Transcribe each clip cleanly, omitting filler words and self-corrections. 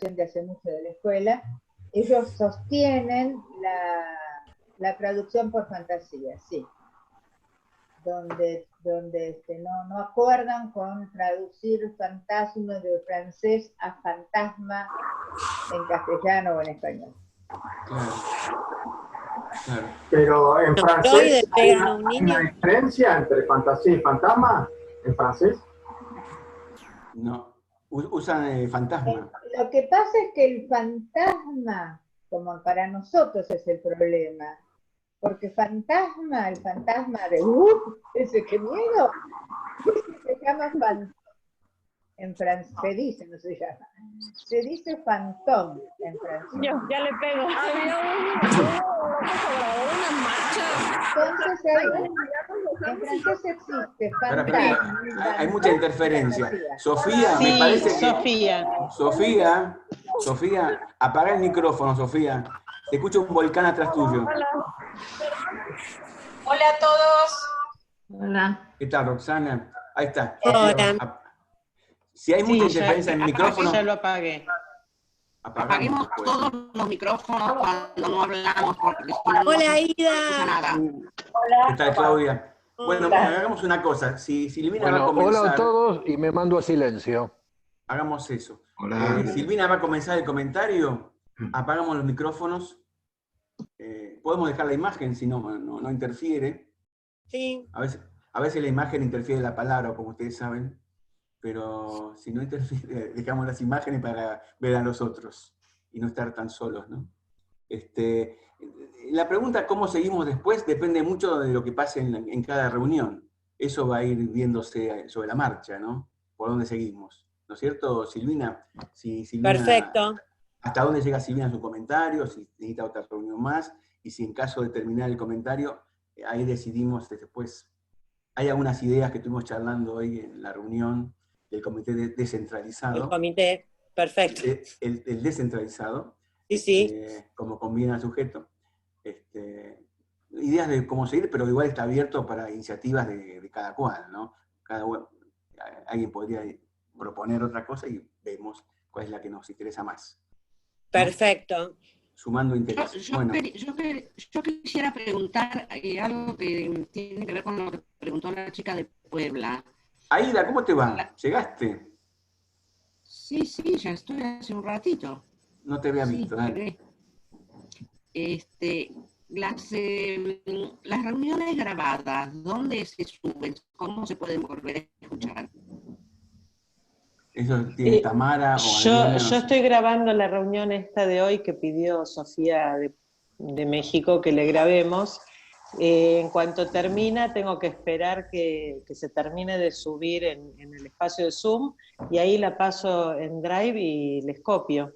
traducción de hace mucho de la escuela, ellos sostienen la traducción por fantasía, sí. Donde no acuerdan con traducir fantasma de francés a fantasma en castellano o en español. Claro. Claro. Pero en francés hay una diferencia entre fantasía y fantasma, en francés. No, usan fantasma. Lo que pasa es que el fantasma, como para nosotros es el problema, porque el fantasma de ese que miedo, se llama fantón. En francés se dice, no se llama. Se dice fantón en francés. Yo ya le pego. Había una marcha. Entonces en francés existe fantasma. Hay mucha interferencia. Sofía, sí, me parece que... Sofía, apaga el micrófono, Sofía. Te escucho un volcán atrás tuyo. Hola a todos. Hola. ¿Qué tal, Roxana? Ahí está. Hola. Si hay mucha interferencia en el micrófono... Ya lo apagué. Apaguemos todos los micrófonos cuando no hablamos. Porque si no, Hola, no Ida. nada. ¿Qué tal, Claudia? Bueno, hagamos una cosa. Si Silvina va a comenzar... Hola a todos y me mando a silencio. Hagamos eso. Hola. Silvina va a comenzar el comentario. Apagamos los micrófonos. Podemos dejar la imagen si no interfiere. Sí. A veces la imagen interfiere la palabra, como ustedes saben. Pero si no interfiere, dejamos las imágenes para ver a los otros y no estar tan solos, ¿no? La pregunta cómo seguimos después depende mucho de lo que pase en cada reunión. Eso va a ir viéndose sobre la marcha, ¿no? Por dónde seguimos. ¿No es cierto, Silvina? Silvina, Perfecto. ¿hasta dónde llega Silvina en su comentario? Si necesita otra reunión más. Y si en caso de terminar el comentario, ahí decidimos después. Hay algunas ideas que estuvimos charlando hoy en la reunión del comité descentralizado. El comité, perfecto. El descentralizado. Sí. Como conviene al sujeto. Ideas de cómo seguir, pero igual está abierto para iniciativas de cada cual, ¿no? Alguien podría proponer otra cosa y vemos cuál es la que nos interesa más, ¿no? Perfecto. Sumando intereses. Yo quisiera preguntar algo que tiene que ver con lo que preguntó la chica de Puebla. Aida, ¿cómo te va? ¿Llegaste? Sí, ya estoy hace un ratito. No te había visto, Las reuniones grabadas, ¿dónde se suben? ¿Cómo se pueden volver a escuchar? Eso tiene Tamara o Yo Adriana, no sé. estoy grabando la reunión esta de hoy que pidió Sofía de México que le grabemos. En cuanto termina, tengo que esperar que se termine de subir en el espacio de Zoom, y ahí la paso en Drive y les copio.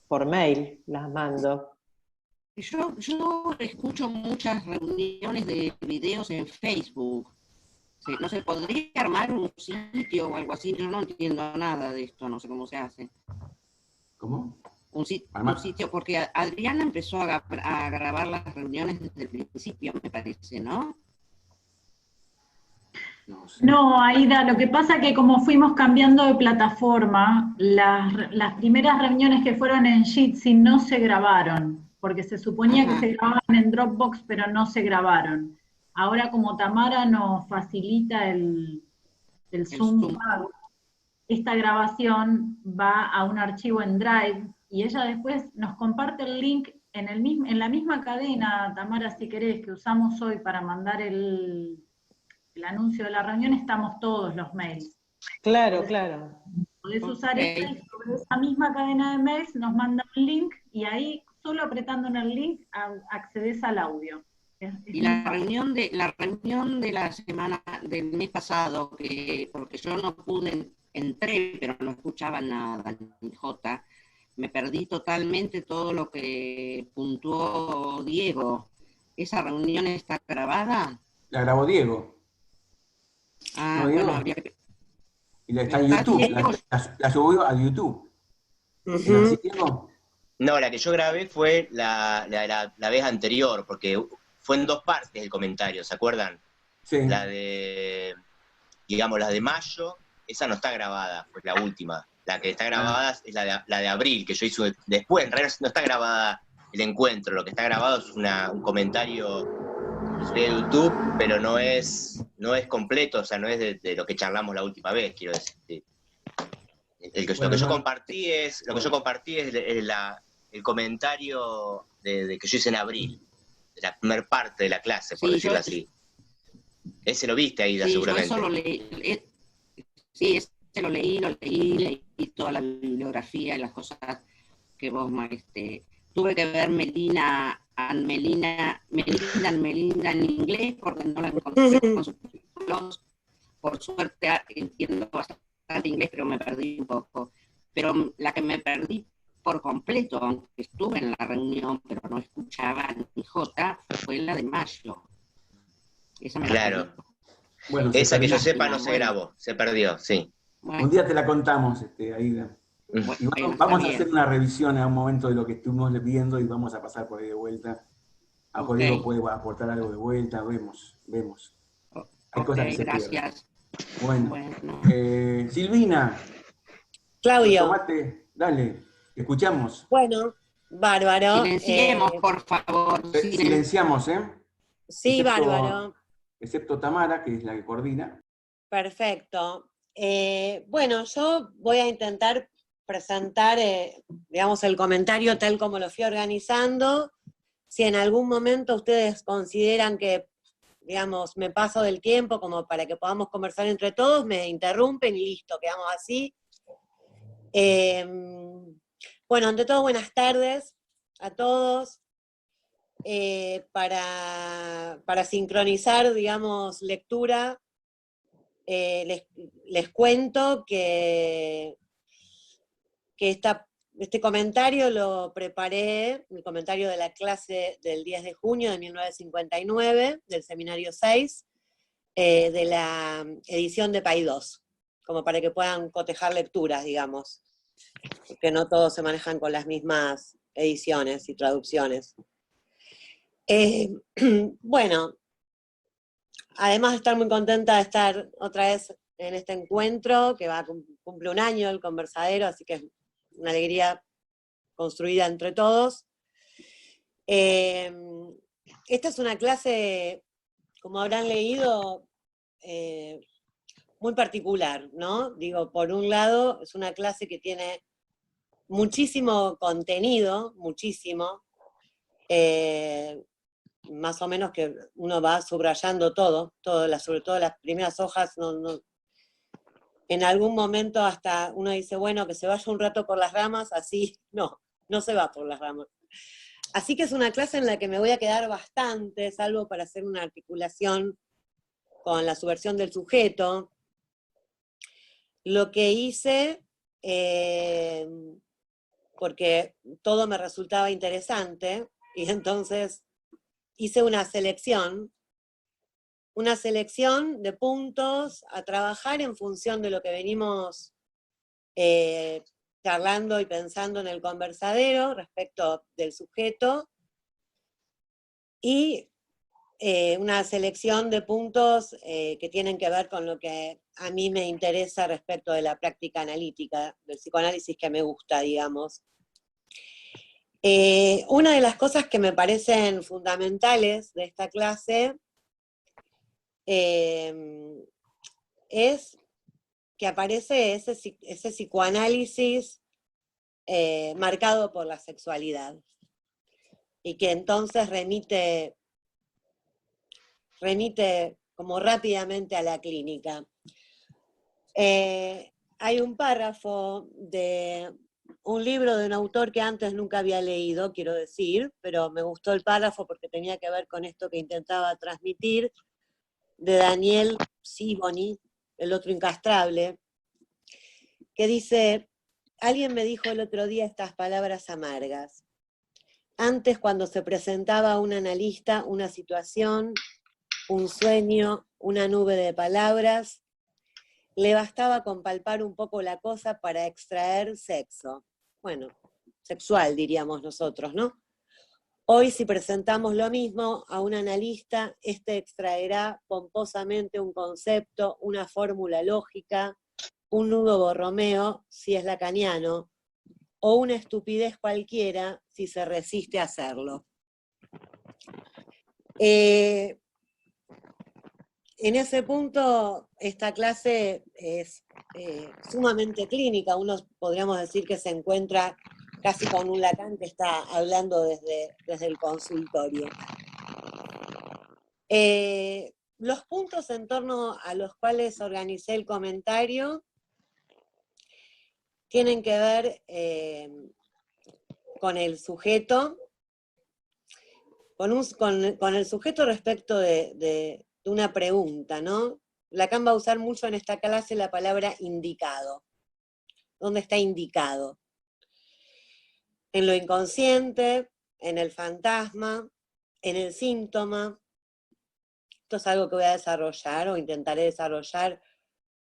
Por mail las mando. Yo escucho muchas reuniones de videos en Facebook. ¿No se podría armar un sitio o algo así? Yo no entiendo nada de esto, no sé cómo se hace. ¿Cómo? Un sitio, porque Adriana empezó a grabar las reuniones desde el principio, me parece, ¿no? No sé. No, Aida, lo que pasa es que como fuimos cambiando de plataforma, las primeras reuniones que fueron en Jitsi no se grabaron, porque se suponía que se grababan en Dropbox, pero no se grabaron. Ahora como Tamara nos facilita el Zoom, esta grabación va a un archivo en Drive, y ella después nos comparte el link en la misma cadena, Tamara, si querés, que usamos hoy para mandar el anuncio de la reunión, estamos todos los mails. Claro, Entonces, claro. Podés usar esta, y sobre esa misma cadena de mails nos manda un link, y ahí, solo apretando en el link, accedes al audio. Y la reunión de la semana, del mes pasado, porque yo no pude, entré, pero no escuchaba nada, ni Jota, me perdí totalmente todo lo que puntuó Diego. ¿Esa reunión está grabada? La grabó Diego. Ah, ¿No, Diego? bueno, habría que... Y está en YouTube, la subió a YouTube. ¿Es así, Diego? No, la que yo grabé fue la vez anterior, porque fue en dos partes el comentario, ¿se acuerdan? Sí. La de, digamos, la de mayo, esa no está grabada, fue la última. La que está grabada es la de abril, que yo hice después. En realidad no está grabada el encuentro, lo que está grabado es un comentario de YouTube, pero no es completo, o sea, no es de lo que charlamos la última vez, quiero decir. Lo que yo compartí es el comentario de que yo hice en abril, de la primera parte de la clase, por decirlo así. Ese lo viste, Aida, seguramente. Yo eso lo leí, sí, ese lo leí toda la bibliografía y las cosas que vos, tuve que ver Melina en inglés porque no la encontré con subtítulos. Por suerte entiendo bastante inglés, pero me perdí un poco. Pero la que me perdí por completo, aunque estuve en la reunión, pero no escuchaba ni Jota, fue la de mayo. Esa me claro. Bueno, esa que yo sepa no se grabó, se perdió, sí. Bueno. Un día te la contamos, Aida. Y vamos a hacer una revisión a un momento de lo que estuvimos viendo y vamos a pasar por ahí de vuelta. A Rodrigo puede aportar algo de vuelta, vemos. Hay cosas que se gracias. Bueno. Silvina. Claudio. Dale, escuchamos. Bueno, bárbaro. Silenciemos, por favor. Silenciamos, Sí, bárbaro. Excepto Tamara, que es la que coordina. Perfecto. Bueno, yo voy a intentar presentar, digamos, el comentario tal como lo fui organizando. Si en algún momento ustedes consideran que, digamos, me paso del tiempo como para que podamos conversar entre todos, me interrumpen y listo, quedamos así. Bueno, ante todo, buenas tardes a todos. Para sincronizar, digamos, lectura, les cuento que este comentario lo preparé, el comentario de la clase del 10 de junio de 1959, del seminario 6, de la edición de Paidós, como para que puedan cotejar lecturas, digamos, porque no todos se manejan con las mismas ediciones y traducciones. Bueno, además de estar muy contenta de estar otra vez en este encuentro, que cumple un año el conversadero, así que es una alegría construida entre todos. Esta es una clase, como habrán leído, muy particular, ¿no? Digo, por un lado, es una clase que tiene muchísimo contenido, muchísimo, más o menos que uno va subrayando sobre todo las primeras hojas, en algún momento hasta uno dice, bueno, que se vaya un rato por las ramas, así, no se va por las ramas. Así que es una clase en la que me voy a quedar bastante, salvo para hacer una articulación con la subversión del sujeto. Lo que hice, porque todo me resultaba interesante, y entonces hice una selección de puntos a trabajar en función de lo que venimos charlando y pensando en el conversadero respecto del sujeto, y una selección de puntos que tienen que ver con lo que a mí me interesa respecto de la práctica analítica, del psicoanálisis que me gusta, digamos. Una de las cosas que me parecen fundamentales de esta clase es que aparece ese psicoanálisis marcado por la sexualidad, y que entonces remite como rápidamente a la clínica. Hay un párrafo de un libro de un autor que antes nunca había leído, quiero decir, pero me gustó el párrafo porque tenía que ver con esto que intentaba transmitir, de Daniel Sibony, El otro incastrable, que dice: alguien me dijo el otro día estas palabras amargas. Antes, cuando se presentaba a un analista una situación, un sueño, una nube de palabras, le bastaba con palpar un poco la cosa para extraer sexo. Bueno, sexual diríamos nosotros, ¿no? Hoy, si presentamos lo mismo a un analista, este extraerá pomposamente un concepto, una fórmula lógica, un nudo borromeo si es lacaniano, o una estupidez cualquiera si se resiste a hacerlo. En ese punto, esta clase es sumamente clínica. Uno podríamos decir que se encuentra casi con un Lacan que está hablando desde el consultorio. Los puntos en torno a los cuales organicé el comentario tienen que ver con el sujeto, con el sujeto respecto de una pregunta, ¿no? Lacan va a usar mucho en esta clase la palabra indicado. ¿Dónde está indicado? En lo inconsciente, en el fantasma, en el síntoma. Esto es algo que voy a desarrollar o intentaré desarrollar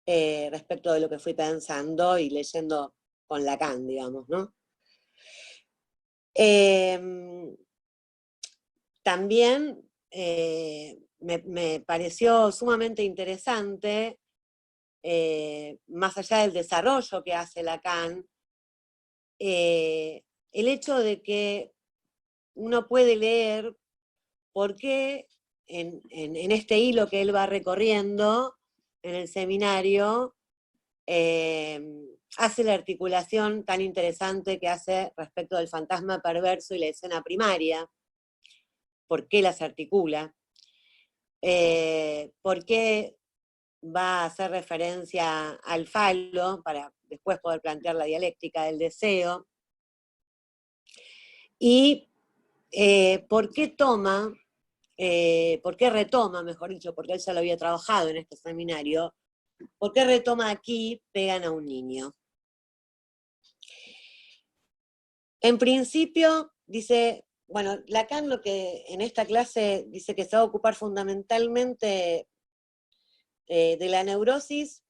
respecto de lo que fui pensando y leyendo con Lacan, digamos, ¿no? También me pareció sumamente interesante, más allá del desarrollo que hace Lacan, el hecho de que uno puede leer por qué en este hilo que él va recorriendo en el seminario, hace la articulación tan interesante que hace respecto del fantasma perverso y la escena primaria. ¿Por qué las articula? ¿Por qué va a hacer referencia al falo para después poder plantear la dialéctica del deseo? Y ¿por qué retoma, mejor dicho, porque él ya lo había trabajado en este seminario, por qué retoma aquí pegan a un niño? En principio, dice, bueno, Lacan lo que en esta clase dice que se va a ocupar fundamentalmente de la neurosis,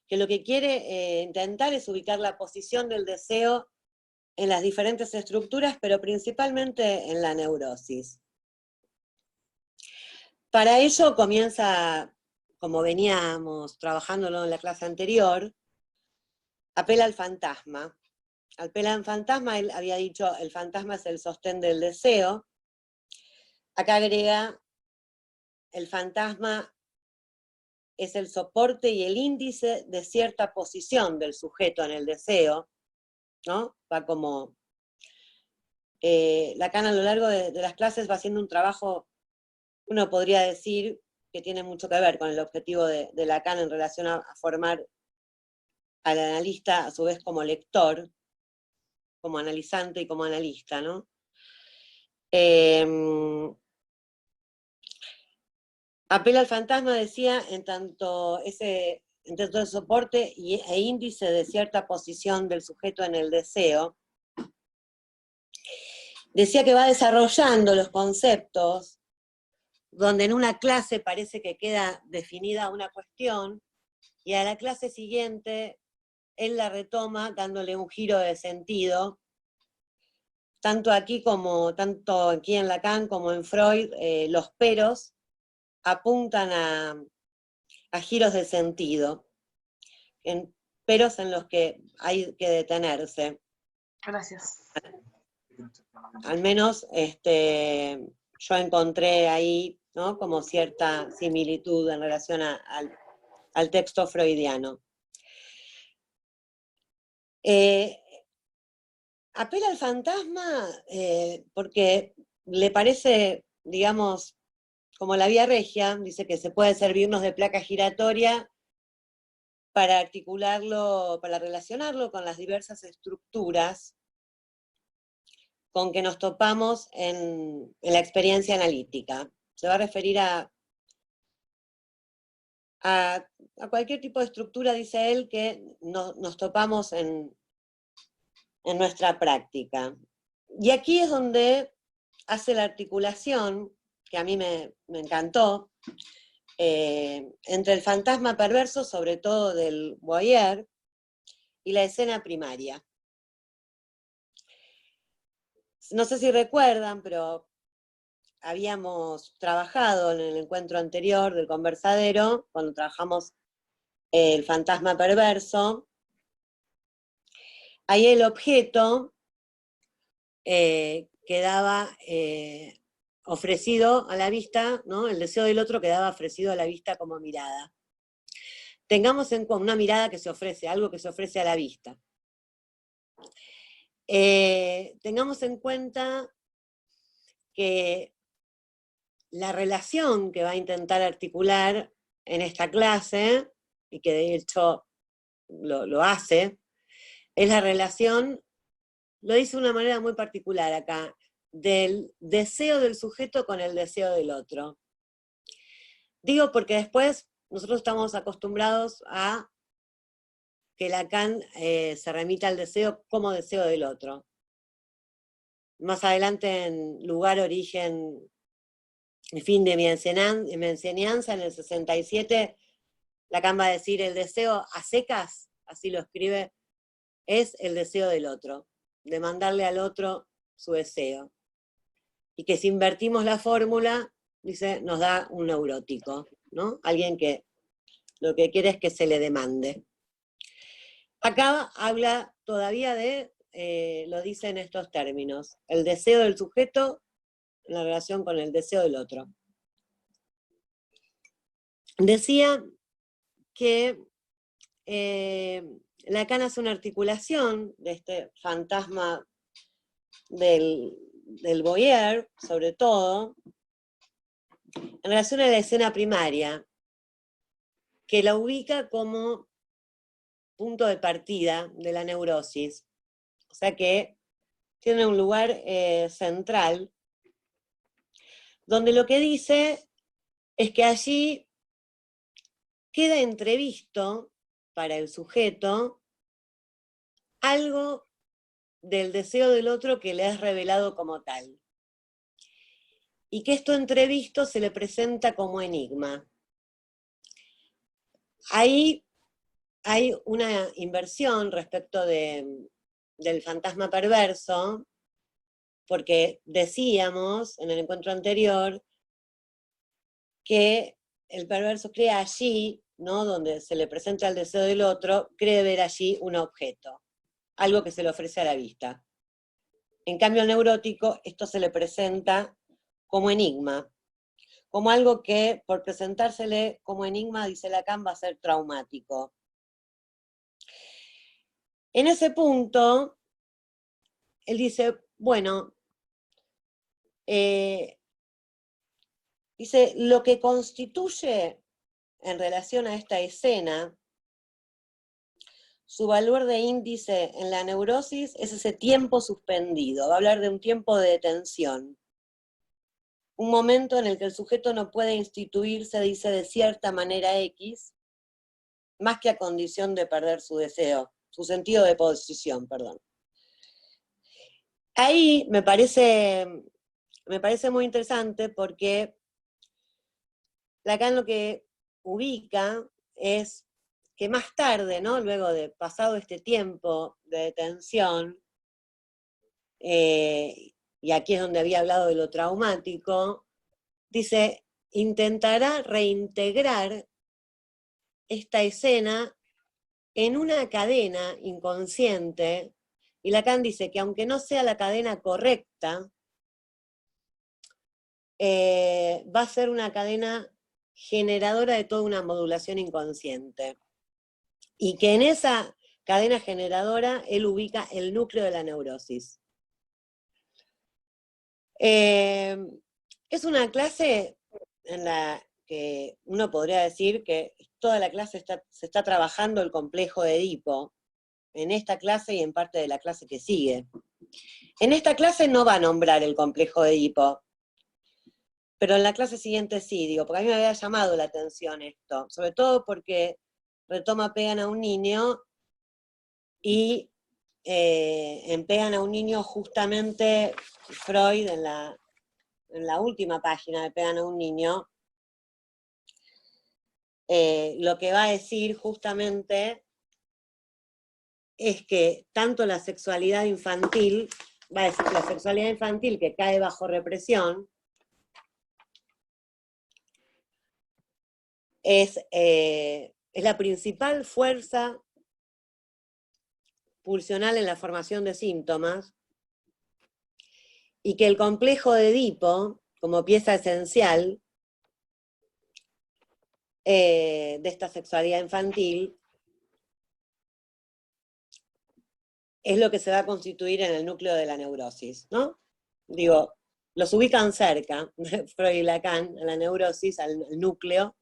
que lo que quiere intentar es ubicar la posición del deseo en las diferentes estructuras, pero principalmente en la neurosis. Para ello comienza, como veníamos trabajándolo en la clase anterior, apela al fantasma. Apela al fantasma, él había dicho, el fantasma es el sostén del deseo. Acá agrega, el fantasma es el soporte y el índice de cierta posición del sujeto en el deseo, ¿no? Va como... Lacan a lo largo de las clases va haciendo un trabajo, uno podría decir, que tiene mucho que ver con el objetivo de Lacan en relación a formar al analista a su vez como lector, como analizante y como analista, ¿no? Apela al fantasma, decía, en tanto ese soporte e índice de cierta posición del sujeto en el deseo. Decía que va desarrollando los conceptos, donde en una clase parece que queda definida una cuestión, y a la clase siguiente él la retoma dándole un giro de sentido, tanto aquí en Lacan como en Freud, los peros apuntan a giros de sentido, peros en los que hay que detenerse. Gracias. Al menos yo encontré ahí, ¿no?, como cierta similitud en relación al texto freudiano. Apela al fantasma porque le parece, digamos, como la vía regia, dice que se puede servirnos de placa giratoria para articularlo, para relacionarlo con las diversas estructuras con que nos topamos en la experiencia analítica. Se va a referir a cualquier tipo de estructura, dice él, que nos topamos en nuestra práctica. Y aquí es donde hace la articulación, que a mí me encantó, entre el fantasma perverso, sobre todo del voyeur, y la escena primaria. No sé si recuerdan, pero habíamos trabajado en el encuentro anterior del conversadero, cuando trabajamos el fantasma perverso, ahí el objeto quedaba ofrecido a la vista, ¿no? El deseo del otro quedaba ofrecido a la vista como mirada. Tengamos en cuenta una mirada que se ofrece, algo que se ofrece a la vista. Tengamos en cuenta que la relación que va a intentar articular en esta clase, y que de hecho lo hace, es la relación, lo dice de una manera muy particular acá, del deseo del sujeto con el deseo del otro. Digo porque después nosotros estamos acostumbrados a que Lacan se remita al deseo como deseo del otro. Más adelante en Lugar, Origen y Fin de mi enseñanza, en el 67, Lacan va a decir, el deseo a secas, así lo escribe, es el deseo del otro, de mandarle al otro su deseo. Y que si invertimos la fórmula, dice, nos da un neurótico, ¿no? Alguien que lo que quiere es que se le demande. Acá habla todavía de, lo dice en estos términos, el deseo del sujeto en la relación con el deseo del otro. Decía que Lacan hace una articulación de este fantasma del voyeur, sobre todo, en relación a la escena primaria, que la ubica como punto de partida de la neurosis. O sea que tiene un lugar central, donde lo que dice es que allí queda entrevisto para el sujeto algo del deseo del otro que le es revelado como tal. Y que esto entrevisto se le presenta como enigma. Ahí hay una inversión respecto del fantasma perverso, porque decíamos en el encuentro anterior que el perverso cree allí, ¿no? Donde se le presenta el deseo del otro, cree ver allí un objeto, algo que se le ofrece a la vista. En cambio, al neurótico, esto se le presenta como enigma, como algo que, por presentársele como enigma, dice Lacan, va a ser traumático. En ese punto, él dice, bueno, dice, lo que constituye en relación a esta escena su valor de índice en la neurosis es ese tiempo suspendido. Va a hablar de un tiempo de detención. Un momento en el que el sujeto no puede instituirse, dice, de cierta manera X, más que a condición de perder su deseo, su sentido de posición, perdón. Ahí me parece muy interesante porque Lacan lo que ubica es que más tarde, ¿no? Luego de pasado este tiempo de detención, y aquí es donde había hablado de lo traumático, dice, intentará reintegrar esta escena en una cadena inconsciente, y Lacan dice que aunque no sea la cadena correcta, va a ser una cadena generadora de toda una modulación inconsciente. Y que en esa cadena generadora él ubica el núcleo de la neurosis. Es una clase en la que uno podría decir que toda la clase se está trabajando el complejo de Edipo, en esta clase y en parte de la clase que sigue. En esta clase no va a nombrar el complejo de Edipo, pero en la clase siguiente sí, digo, porque a mí me había llamado la atención esto, sobre todo porque retoma Pegan a un niño y en Pegan a un niño justamente Freud en la última página de Pegan a un niño lo que va a decir justamente es que tanto la sexualidad infantil, va a decir que la sexualidad infantil que cae bajo represión es es la principal fuerza pulsional en la formación de síntomas, y que el complejo de Edipo, como pieza esencial de esta sexualidad infantil, es lo que se va a constituir en el núcleo de la neurosis, ¿no? Digo, los ubican cerca, Freud y Lacan, a la neurosis, al núcleo,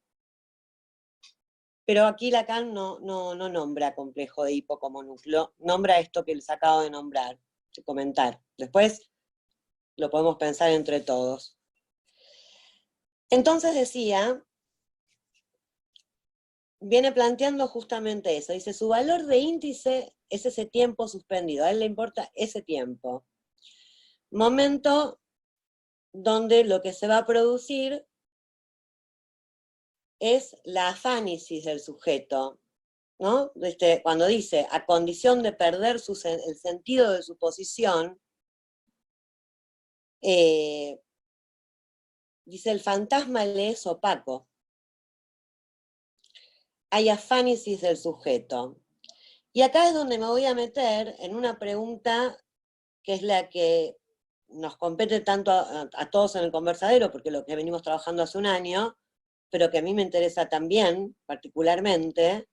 pero aquí Lacan no nombra complejo de Edipo como núcleo, nombra esto que les acabo de nombrar, de comentar. Después lo podemos pensar entre todos. Entonces decía, viene planteando justamente eso, dice, su valor de índice es ese tiempo suspendido, a él le importa ese tiempo. Momento donde lo que se va a producir es la afánisis del sujeto, ¿no? Cuando dice, a condición de perder el sentido de su posición, dice, el fantasma le es opaco. Hay afánisis del sujeto. Y acá es donde me voy a meter en una pregunta que es la que nos compete tanto a todos en el conversadero, porque lo que venimos trabajando hace un año, pero que a mí me interesa también, particularmente,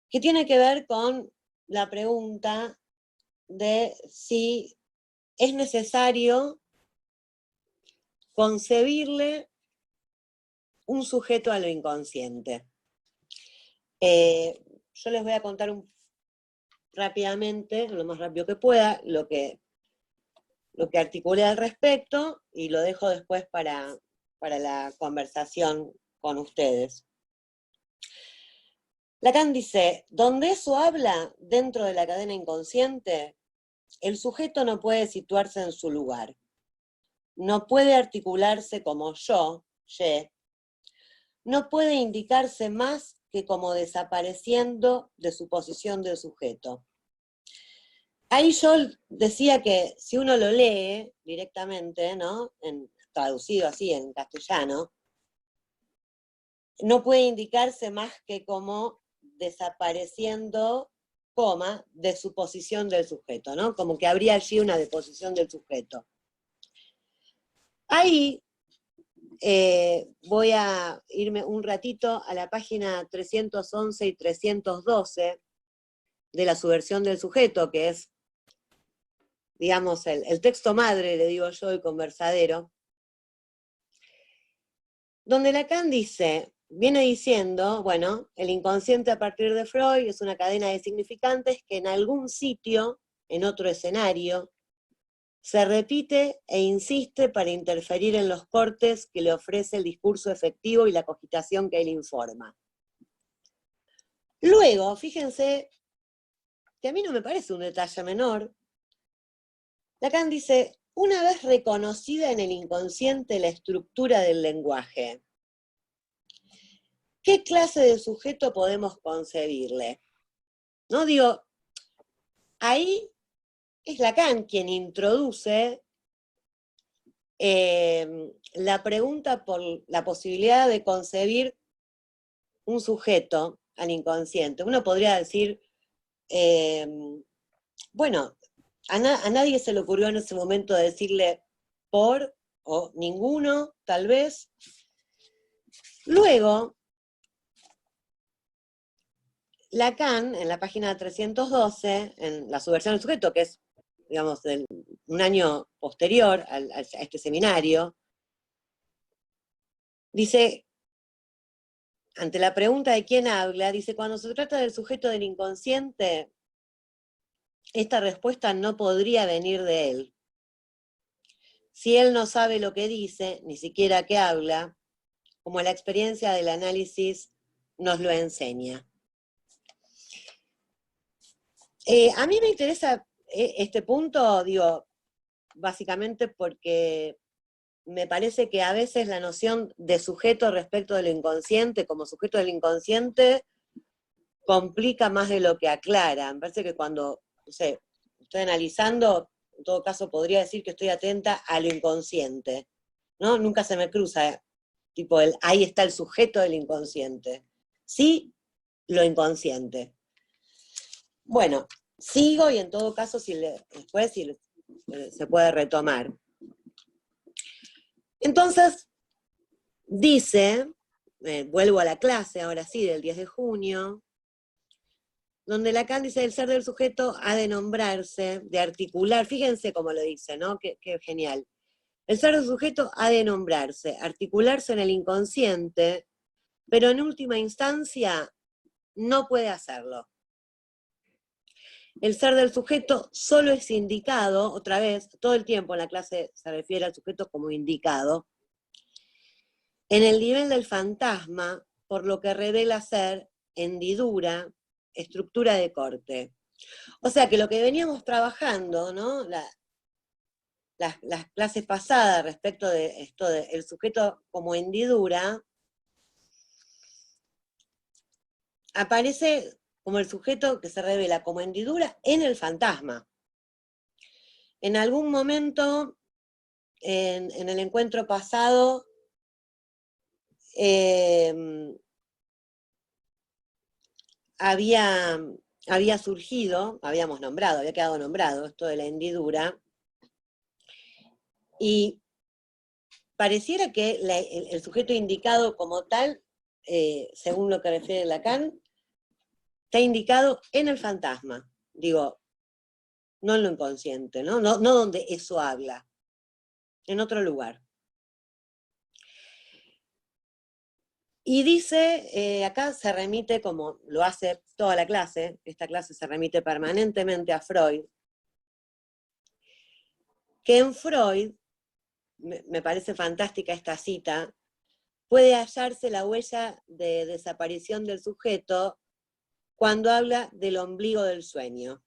que tiene que ver con la pregunta de si es necesario concebirle un sujeto a lo inconsciente. Yo les voy a contar rápidamente, lo más rápido que pueda, lo que articulé al respecto, y lo dejo después para la conversación con ustedes. Lacan dice, donde eso habla dentro de la cadena inconsciente, el sujeto no puede situarse en su lugar, no puede articularse como yo, no puede indicarse más que como desapareciendo de su posición de sujeto. Ahí yo decía que si uno lo lee directamente, ¿no? Traducido así en castellano, no puede indicarse más que como desapareciendo, de su posición del sujeto, ¿no? Como que habría allí una deposición del sujeto. Ahí voy a irme un ratito a la página 311 y 312 de la subversión del sujeto, que es, digamos, el texto madre, le digo yo, el conversadero, donde Lacan viene diciendo, bueno, el inconsciente a partir de Freud es una cadena de significantes que en algún sitio, en otro escenario, se repite e insiste para interferir en los cortes que le ofrece el discurso efectivo y la cogitación que él informa. Luego, fíjense, que a mí no me parece un detalle menor, Lacan dice, una vez reconocida en el inconsciente la estructura del lenguaje, ¿qué clase de sujeto podemos concebirle? ¿No? Digo, ahí es Lacan quien introduce la pregunta por la posibilidad de concebir un sujeto al inconsciente. Uno podría decir, bueno, a nadie se le ocurrió en ese momento decirle por o ninguno, tal vez. Luego, Lacan, en la página 312, en la subversión del sujeto, que es, digamos, un año posterior a este seminario, dice, ante la pregunta de quién habla, dice, cuando se trata del sujeto del inconsciente, esta respuesta no podría venir de él. Si él no sabe lo que dice, ni siquiera qué habla, como la experiencia del análisis nos lo enseña. A mí me interesa este punto, digo, básicamente porque me parece que a veces la noción de sujeto respecto de lo inconsciente, como sujeto del inconsciente, complica más de lo que aclara. Me parece que cuando, no sé, estoy analizando, en todo caso podría decir que estoy atenta a lo inconsciente, ¿no? Nunca se me cruza, tipo, ahí está el sujeto del inconsciente. sí lo inconsciente. Bueno, sigo y en todo caso después se puede retomar. Entonces, dice, vuelvo a la clase ahora sí, del 10 de junio, donde Lacan dice, el ser del sujeto ha de nombrarse, de articular, fíjense cómo lo dice, ¿no? Qué genial. El ser del sujeto ha de nombrarse, articularse en el inconsciente, pero en última instancia no puede hacerlo. El ser del sujeto solo es indicado, otra vez, todo el tiempo en la clase se refiere al sujeto como indicado, en el nivel del fantasma, por lo que revela ser hendidura, estructura de corte. O sea que lo que veníamos trabajando, ¿no? Las clases pasadas respecto de esto del sujeto como hendidura, aparece como el sujeto que se revela como hendidura en el fantasma. En algún momento, en el encuentro pasado, había surgido, habíamos nombrado, había quedado nombrado esto de la hendidura, y pareciera que el sujeto indicado como tal, según lo que refiere Lacan, está indicado en el fantasma, digo, no en lo inconsciente, no donde eso habla, en otro lugar. Y dice, acá se remite, como lo hace toda la clase, esta clase se remite permanentemente a Freud, que en Freud, me parece fantástica esta cita, puede hallarse la huella de desaparición del sujeto cuando habla del ombligo del sueño,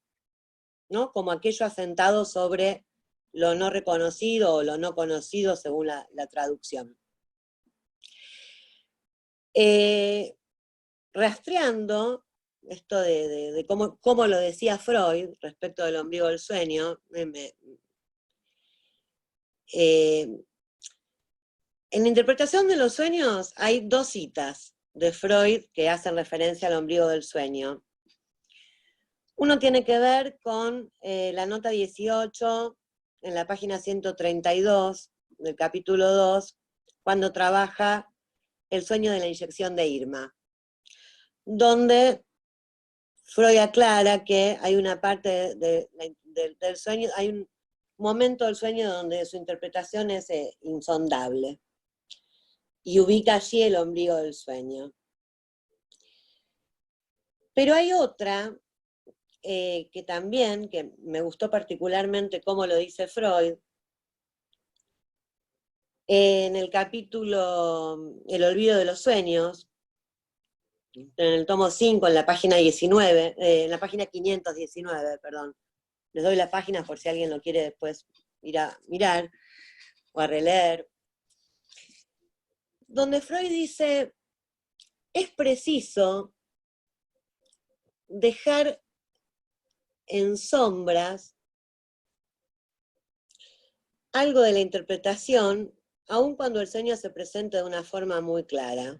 ¿no? Como aquello asentado sobre lo no reconocido o lo no conocido según la traducción. Rastreando esto de cómo lo decía Freud respecto del ombligo del sueño, en la interpretación de los sueños hay dos citas de Freud que hacen referencia al ombligo del sueño. Uno tiene que ver con la nota 18 en la página 132 del capítulo 2, cuando trabaja el sueño de la inyección de Irma, donde Freud aclara que hay una parte del sueño, hay un momento del sueño donde su interpretación es insondable, y ubica allí el ombligo del sueño. Pero hay otra que también, que me gustó particularmente cómo lo dice Freud, en el capítulo El olvido de los sueños, en el tomo 5, en la página 19, en la página 519, perdón. Les doy las páginas por si alguien lo quiere después ir a mirar o a releer. Donde Freud dice, es preciso dejar en sombras algo de la interpretación, aun cuando el sueño se presenta de una forma muy clara.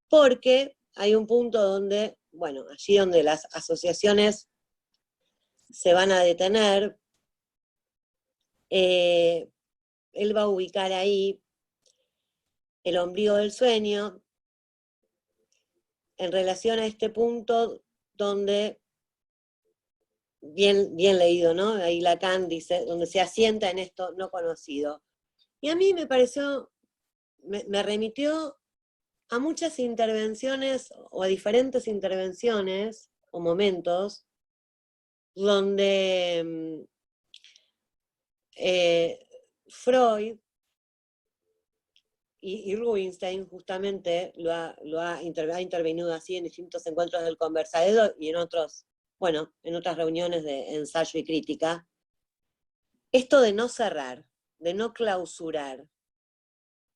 Porque hay un punto donde, bueno, allí donde las asociaciones se van a detener, él va a ubicar ahí el ombligo del sueño en relación a este punto donde, bien leído, ¿no? Ahí Lacan dice, donde se asienta en esto no conocido. Y a mí me pareció, me remitió a muchas intervenciones, o a diferentes intervenciones, o momentos, donde Freud y Rubinstein justamente ha intervenido así en distintos encuentros del conversado y en otros, bueno, en otras reuniones de ensayo y crítica. Esto de no cerrar, de no clausurar.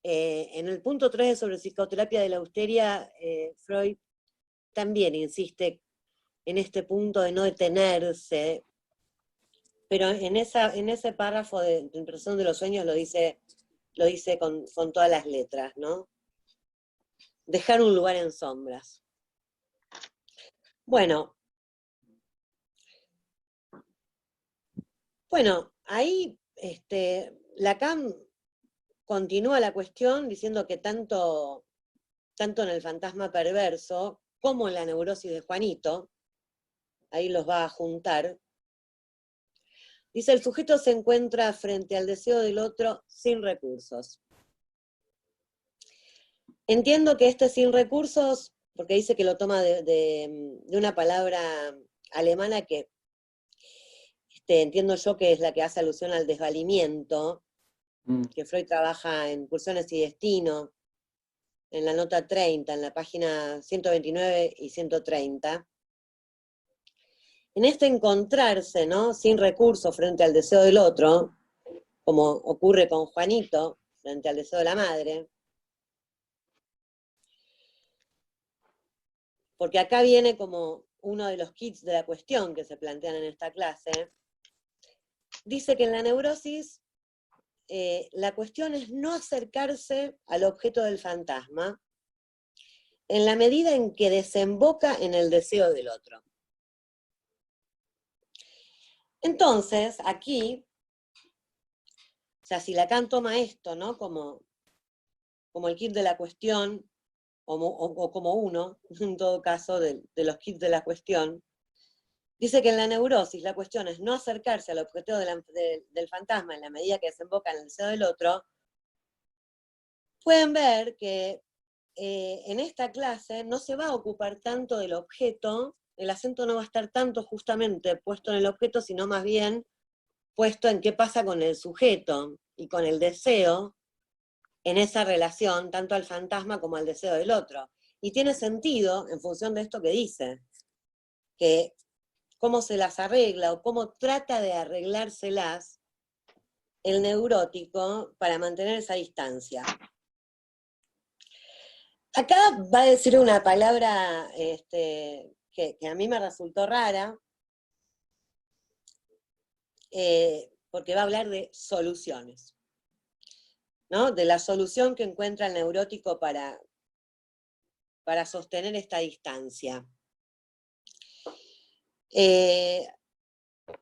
En el punto 3 de sobre psicoterapia de la eusteria, Freud también insiste en este punto de no detenerse, pero en ese párrafo de interpretación de los sueños lo dice con todas las letras, ¿no? dejar un lugar en sombras. Bueno, ahí Lacan continúa la cuestión diciendo que tanto en el fantasma perverso como en la neurosis de Juanito, ahí los va a juntar, dice: el sujeto se encuentra frente al deseo del otro sin recursos. Entiendo que sin recursos, porque dice que lo toma de una palabra alemana que entiendo yo que es la que hace alusión al desvalimiento, que Freud trabaja en Pulsiones y Destino, en la nota 30, en la página 129 y 130. En encontrarse, ¿no?, sin recursos frente al deseo del otro, como ocurre con Juanito frente al deseo de la madre, porque acá viene como uno de los kits de la cuestión que se plantean en esta clase. Dice que en la neurosis la cuestión es no acercarse al objeto del fantasma en la medida en que desemboca en el deseo del otro. Entonces, aquí, o sea, si Lacan toma esto, ¿no?, como el kit de la cuestión, o como uno, en todo caso, de los kits de la cuestión, dice que en la neurosis la cuestión es no acercarse al objeto del fantasma en la medida que desemboca en el deseo del otro. Pueden ver que en esta clase no se va a ocupar tanto del objeto, el acento no va a estar tanto justamente puesto en el objeto, sino más bien puesto en qué pasa con el sujeto y con el deseo en esa relación, tanto al fantasma como al deseo del otro. Y tiene sentido en función de esto que dice, que cómo se las arregla o cómo trata de arreglárselas el neurótico para mantener esa distancia. Acá va a decir una palabra que a mí me resultó rara, porque va a hablar de soluciones, ¿no?, de la solución que encuentra el neurótico para sostener esta distancia.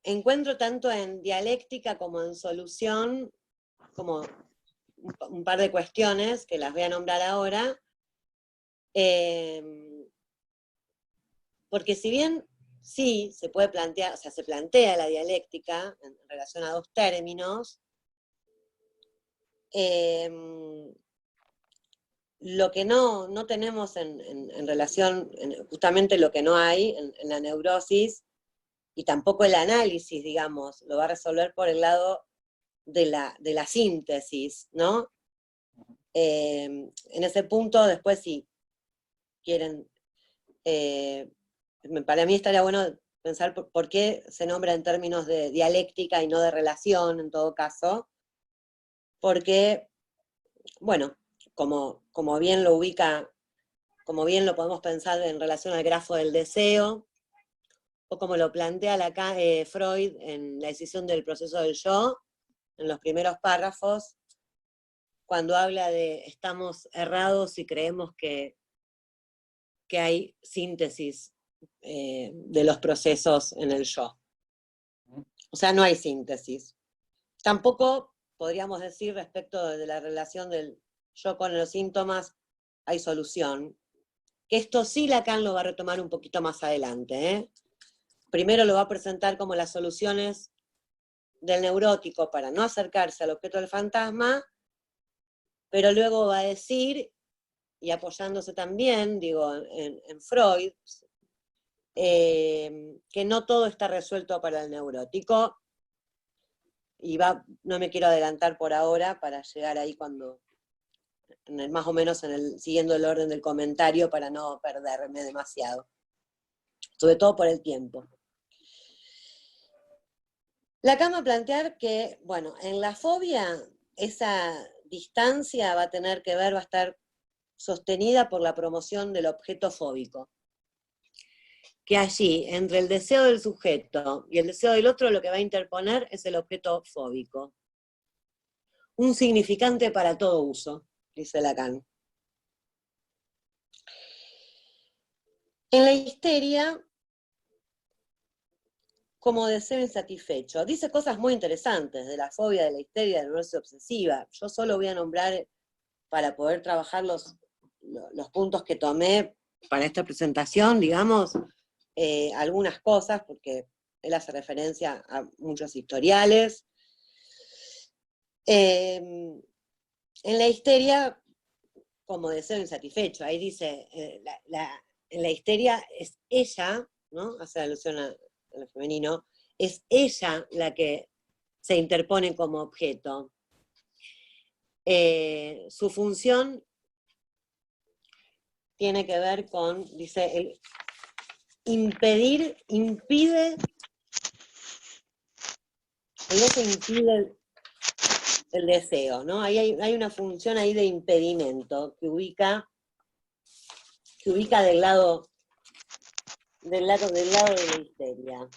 Encuentro tanto en dialéctica como en solución, como un par de cuestiones que las voy a nombrar ahora, porque si bien sí se puede plantear, o sea, se plantea la dialéctica en relación a dos términos, lo que no tenemos en relación, justamente lo que no hay en la neurosis, y tampoco el análisis, digamos, lo va a resolver por el lado de la síntesis, ¿no? En ese punto, después, si quieren, para mí estaría bueno pensar por qué se nombra en términos de dialéctica y no de relación, en todo caso, porque, bueno, como bien lo ubica, como bien lo podemos pensar en relación al grafo del deseo, o como lo plantea Freud en La decisión del proceso del yo, en los primeros párrafos, cuando habla de estamos errados y creemos que hay síntesis de los procesos en el yo. O sea, no hay síntesis. Tampoco podríamos decir respecto de la relación del yo con los síntomas, hay solución. Que esto sí Lacan lo va a retomar un poquito más adelante, ¿eh? Primero lo va a presentar como las soluciones del neurótico para no acercarse al objeto del fantasma, pero luego va a decir, y apoyándose también, digo, en Freud, que no todo está resuelto para el neurótico, y no me quiero adelantar por ahora para llegar ahí más o menos siguiendo el orden del comentario para no perderme demasiado, sobre todo por el tiempo. Lacan va a plantear que, bueno, en la fobia esa distancia va a estar sostenida por la promoción del objeto fóbico. Que allí, entre el deseo del sujeto y el deseo del otro, lo que va a interponer es el objeto fóbico. Un significante para todo uso, dice Lacan. En la histeria, como deseo insatisfecho. Dice cosas muy interesantes de la fobia, de la histeria, de la neurosis obsesiva. Yo solo voy a nombrar, para poder trabajar los puntos que tomé para esta presentación, digamos, algunas cosas, porque él hace referencia a muchos historiales. En la histeria, como deseo insatisfecho, ahí dice, en la histeria es ella, ¿no? Hace alusión a lo femenino, es ella la que se interpone como objeto. Su función tiene que ver con, dice, impide, no se impide el deseo, ¿no? Ahí hay una función ahí de impedimento que ubica del lado de la histeria.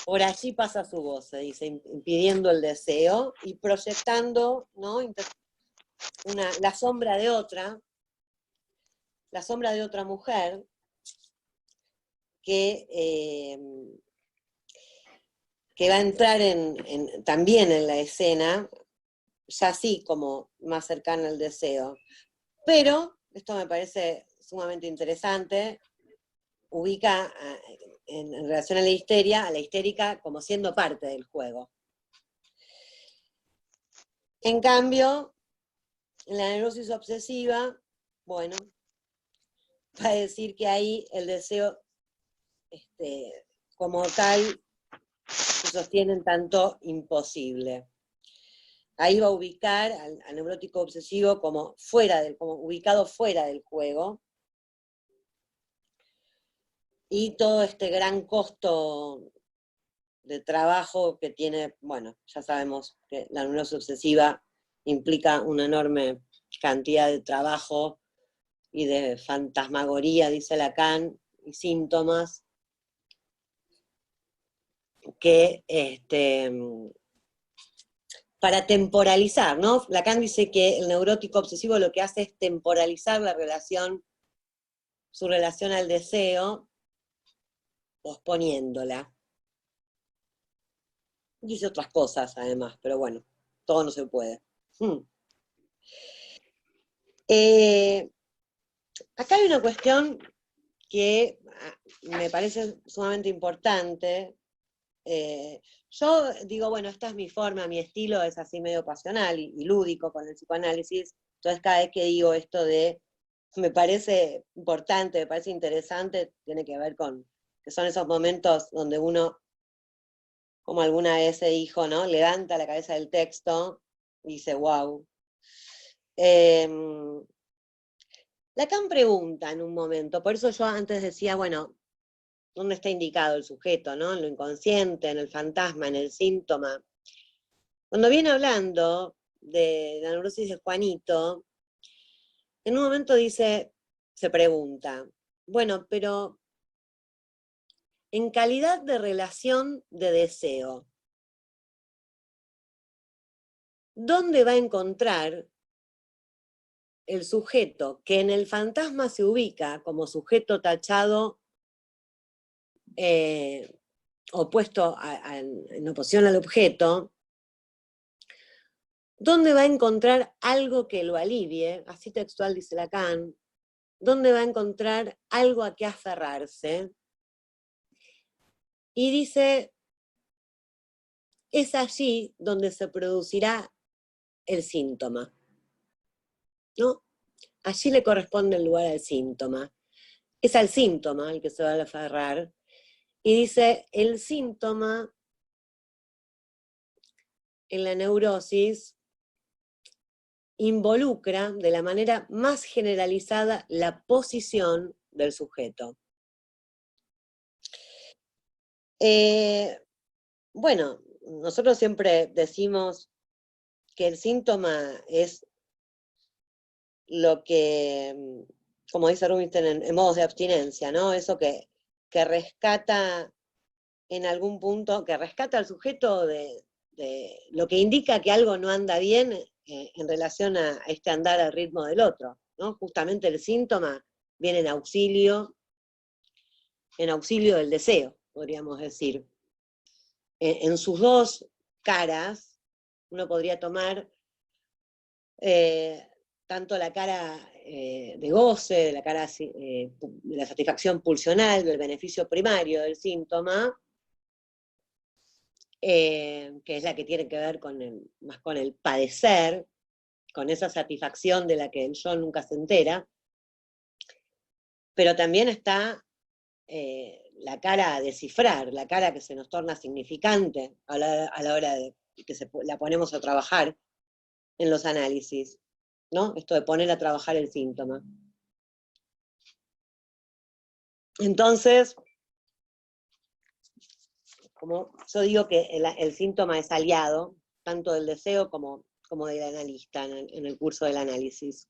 Por allí pasa su voz, se dice, impidiendo el deseo y proyectando, ¿no? La sombra de otra mujer que va a entrar también en la escena, ya así como más cercana al deseo. Pero, esto me parece sumamente interesante, ubica en relación a la histérica como siendo parte del juego. En cambio, en la neurosis obsesiva, bueno, va a decir que ahí el deseo como tal se sostiene en tanto imposible. Ahí va a ubicar al neurótico obsesivo como ubicado fuera del juego, y todo este gran costo de trabajo que tiene, bueno, ya sabemos que la neurosis obsesiva implica una enorme cantidad de trabajo y de fantasmagoría, dice Lacan, y síntomas que, para temporalizar, ¿no? Lacan dice que el neurótico obsesivo lo que hace es temporalizar su relación al deseo, posponiéndola. Dice otras cosas, además, pero bueno, todo no se puede. Acá hay una cuestión que me parece sumamente importante. Yo digo, bueno, esta es mi forma, mi estilo es así medio pasional y lúdico con el psicoanálisis, entonces cada vez que digo esto me parece importante, me parece interesante, tiene que ver con que son esos momentos donde uno, como alguna vez se dijo, ¿no? Levanta la cabeza del texto y dice, wow. Lacan pregunta en un momento, por eso yo antes decía, bueno, ¿dónde está indicado el sujeto, ¿no? En lo inconsciente, en el fantasma, en el síntoma. Cuando viene hablando de la neurosis de Juanito, en un momento se pregunta, bueno, pero en calidad de relación de deseo, ¿dónde va a encontrar el sujeto que en el fantasma se ubica como sujeto tachado, opuesto en oposición al objeto? ¿Dónde va a encontrar algo que lo alivie? Así textual dice Lacan. ¿Dónde va a encontrar algo a qué aferrarse? Y dice, es allí donde se producirá el síntoma, ¿no? Allí le corresponde el lugar al síntoma. Es al síntoma al que se va a aferrar. Y dice, el síntoma en la neurosis involucra de la manera más generalizada la posición del sujeto. Bueno, nosotros siempre decimos que el síntoma es lo que, como dice Rubinstein en modos de abstinencia, ¿no? Eso que rescata en algún punto, que rescata al sujeto de lo que indica que algo no anda bien en relación a este andar al ritmo del otro. ¿no? Justamente el síntoma viene en auxilio del deseo, podríamos decir. En sus dos caras, uno podría tomar tanto la cara de goce, de la cara de la satisfacción pulsional, del beneficio primario del síntoma, que es la que tiene que ver más con el padecer, con esa satisfacción de la que el yo nunca se entera, pero también está la cara a descifrar, la cara que se nos torna significante a la hora de que la ponemos a trabajar en los análisis, ¿no? Esto de poner a trabajar el síntoma. Entonces, como yo digo que el síntoma es aliado, tanto del deseo como del analista en el curso del análisis.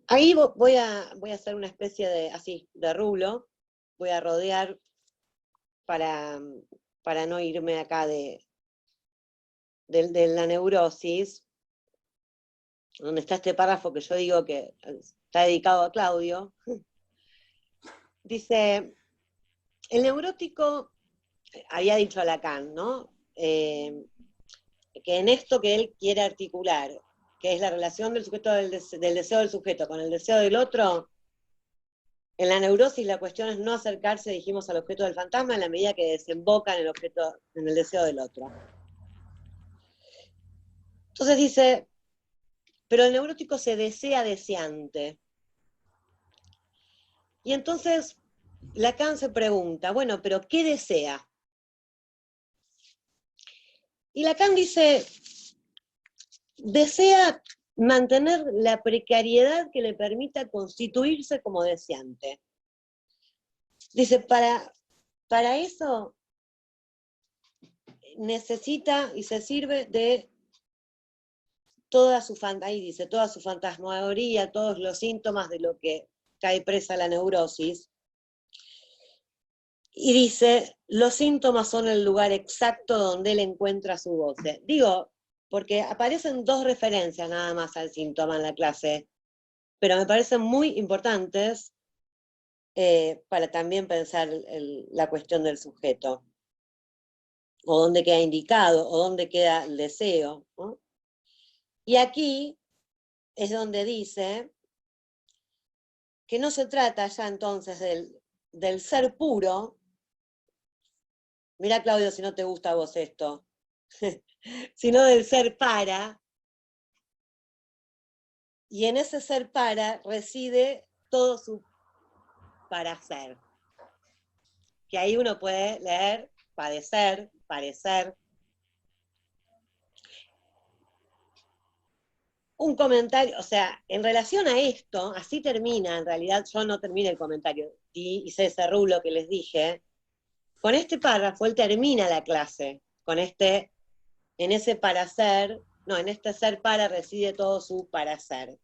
Ahí voy a hacer una especie de rulo, voy a rodear para no irme acá de la neurosis, donde está este párrafo que yo digo que está dedicado a Claudio. Dice, el neurótico, había dicho Lacan, ¿no? Que en esto que él quiere articular, que es la relación del sujeto del deseo del sujeto con el deseo del otro, en la neurosis la cuestión es no acercarse, dijimos, al objeto del fantasma en la medida que desemboca en el deseo del otro. Entonces dice, pero el neurótico se desea deseante. Y entonces Lacan se pregunta, bueno, pero ¿qué desea? Y Lacan dice, desea mantener la precariedad que le permita constituirse como deseante. Dice, para eso necesita y se sirve de toda su fantasmagoría, todos los síntomas de lo que cae presa la neurosis. Y dice, los síntomas son el lugar exacto donde él encuentra su goce. Digo, porque aparecen dos referencias nada más al síntoma en la clase, pero me parecen muy importantes para también pensar la cuestión del sujeto, o dónde queda indicado, o dónde queda el deseo, ¿no? Y aquí es donde dice que no se trata ya entonces del ser puro. Mirá, Claudio, si no te gusta a vos esto, sino del ser para, y en ese ser para reside todo su para ser. Que ahí uno puede leer padecer, parecer. Un comentario, o sea, en relación a esto, así termina, en realidad yo no terminé el comentario, hice ese rulo que les dije. Con este párrafo él termina la clase, en ese para ser, no, en este ser para reside todo su para ser.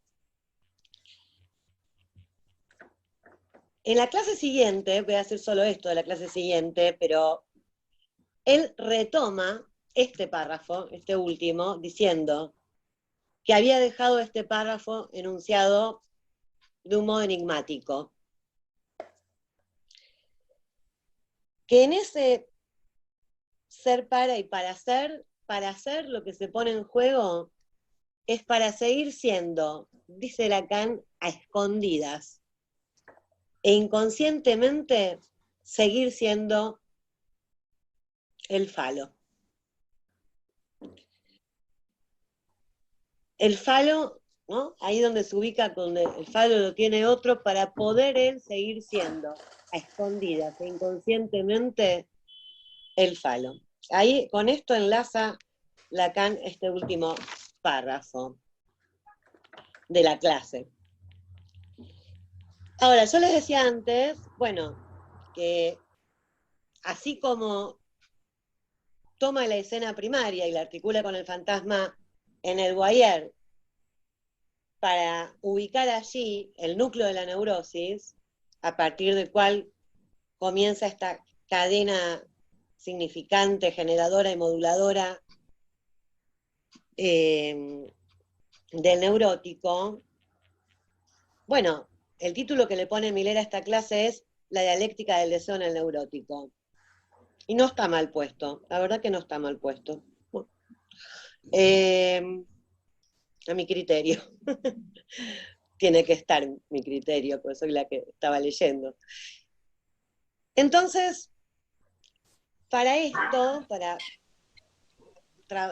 En la clase siguiente, voy a hacer solo esto de la clase siguiente, pero él retoma este párrafo, este último, diciendo que había dejado este párrafo enunciado de un modo enigmático. Que en ese ser para y para ser lo que se pone en juego es para seguir siendo, dice Lacan, a escondidas, e inconscientemente seguir siendo el falo. El falo, ¿no? Ahí donde se ubica, donde el falo lo tiene otro, para poder él seguir siendo a escondidas e inconscientemente el falo. Ahí con esto enlaza Lacan este último párrafo de la clase. Ahora, yo les decía antes, bueno, que así como toma la escena primaria y la articula con el fantasma en el Boyer para ubicar allí el núcleo de la neurosis, a partir del cual comienza esta cadena significante, generadora y moduladora del neurótico, bueno, el título que le pone Miller a esta clase es La dialéctica del deseo en el neurótico. Y no está mal puesto, la verdad que no está mal puesto. A mi criterio. Tiene que estar mi criterio, porque soy la que estaba leyendo. Entonces, para esto, para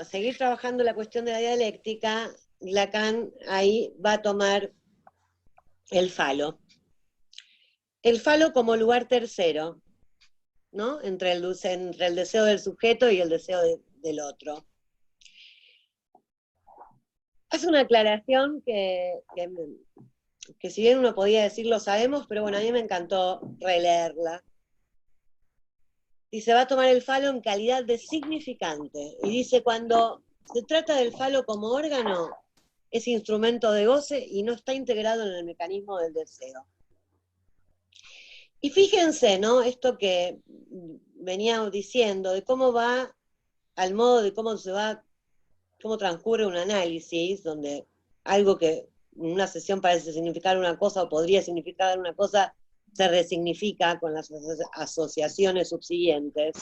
seguir trabajando la cuestión de la dialéctica, Lacan ahí va a tomar el falo. El falo como lugar tercero, ¿no? Entre el deseo del sujeto y el deseo del otro. Hace una aclaración que si bien uno podía decir lo sabemos, pero bueno, a mí me encantó releerla. Dice, va a tomar el falo en calidad de significante. Y dice, cuando se trata del falo como órgano, es instrumento de goce y no está integrado en el mecanismo del deseo. Y fíjense, ¿no? Esto que venía diciendo, de cómo va, al modo de cómo transcurre un análisis, donde algo que en una sesión parece significar una cosa o podría significar una cosa, se resignifica con las asociaciones subsiguientes.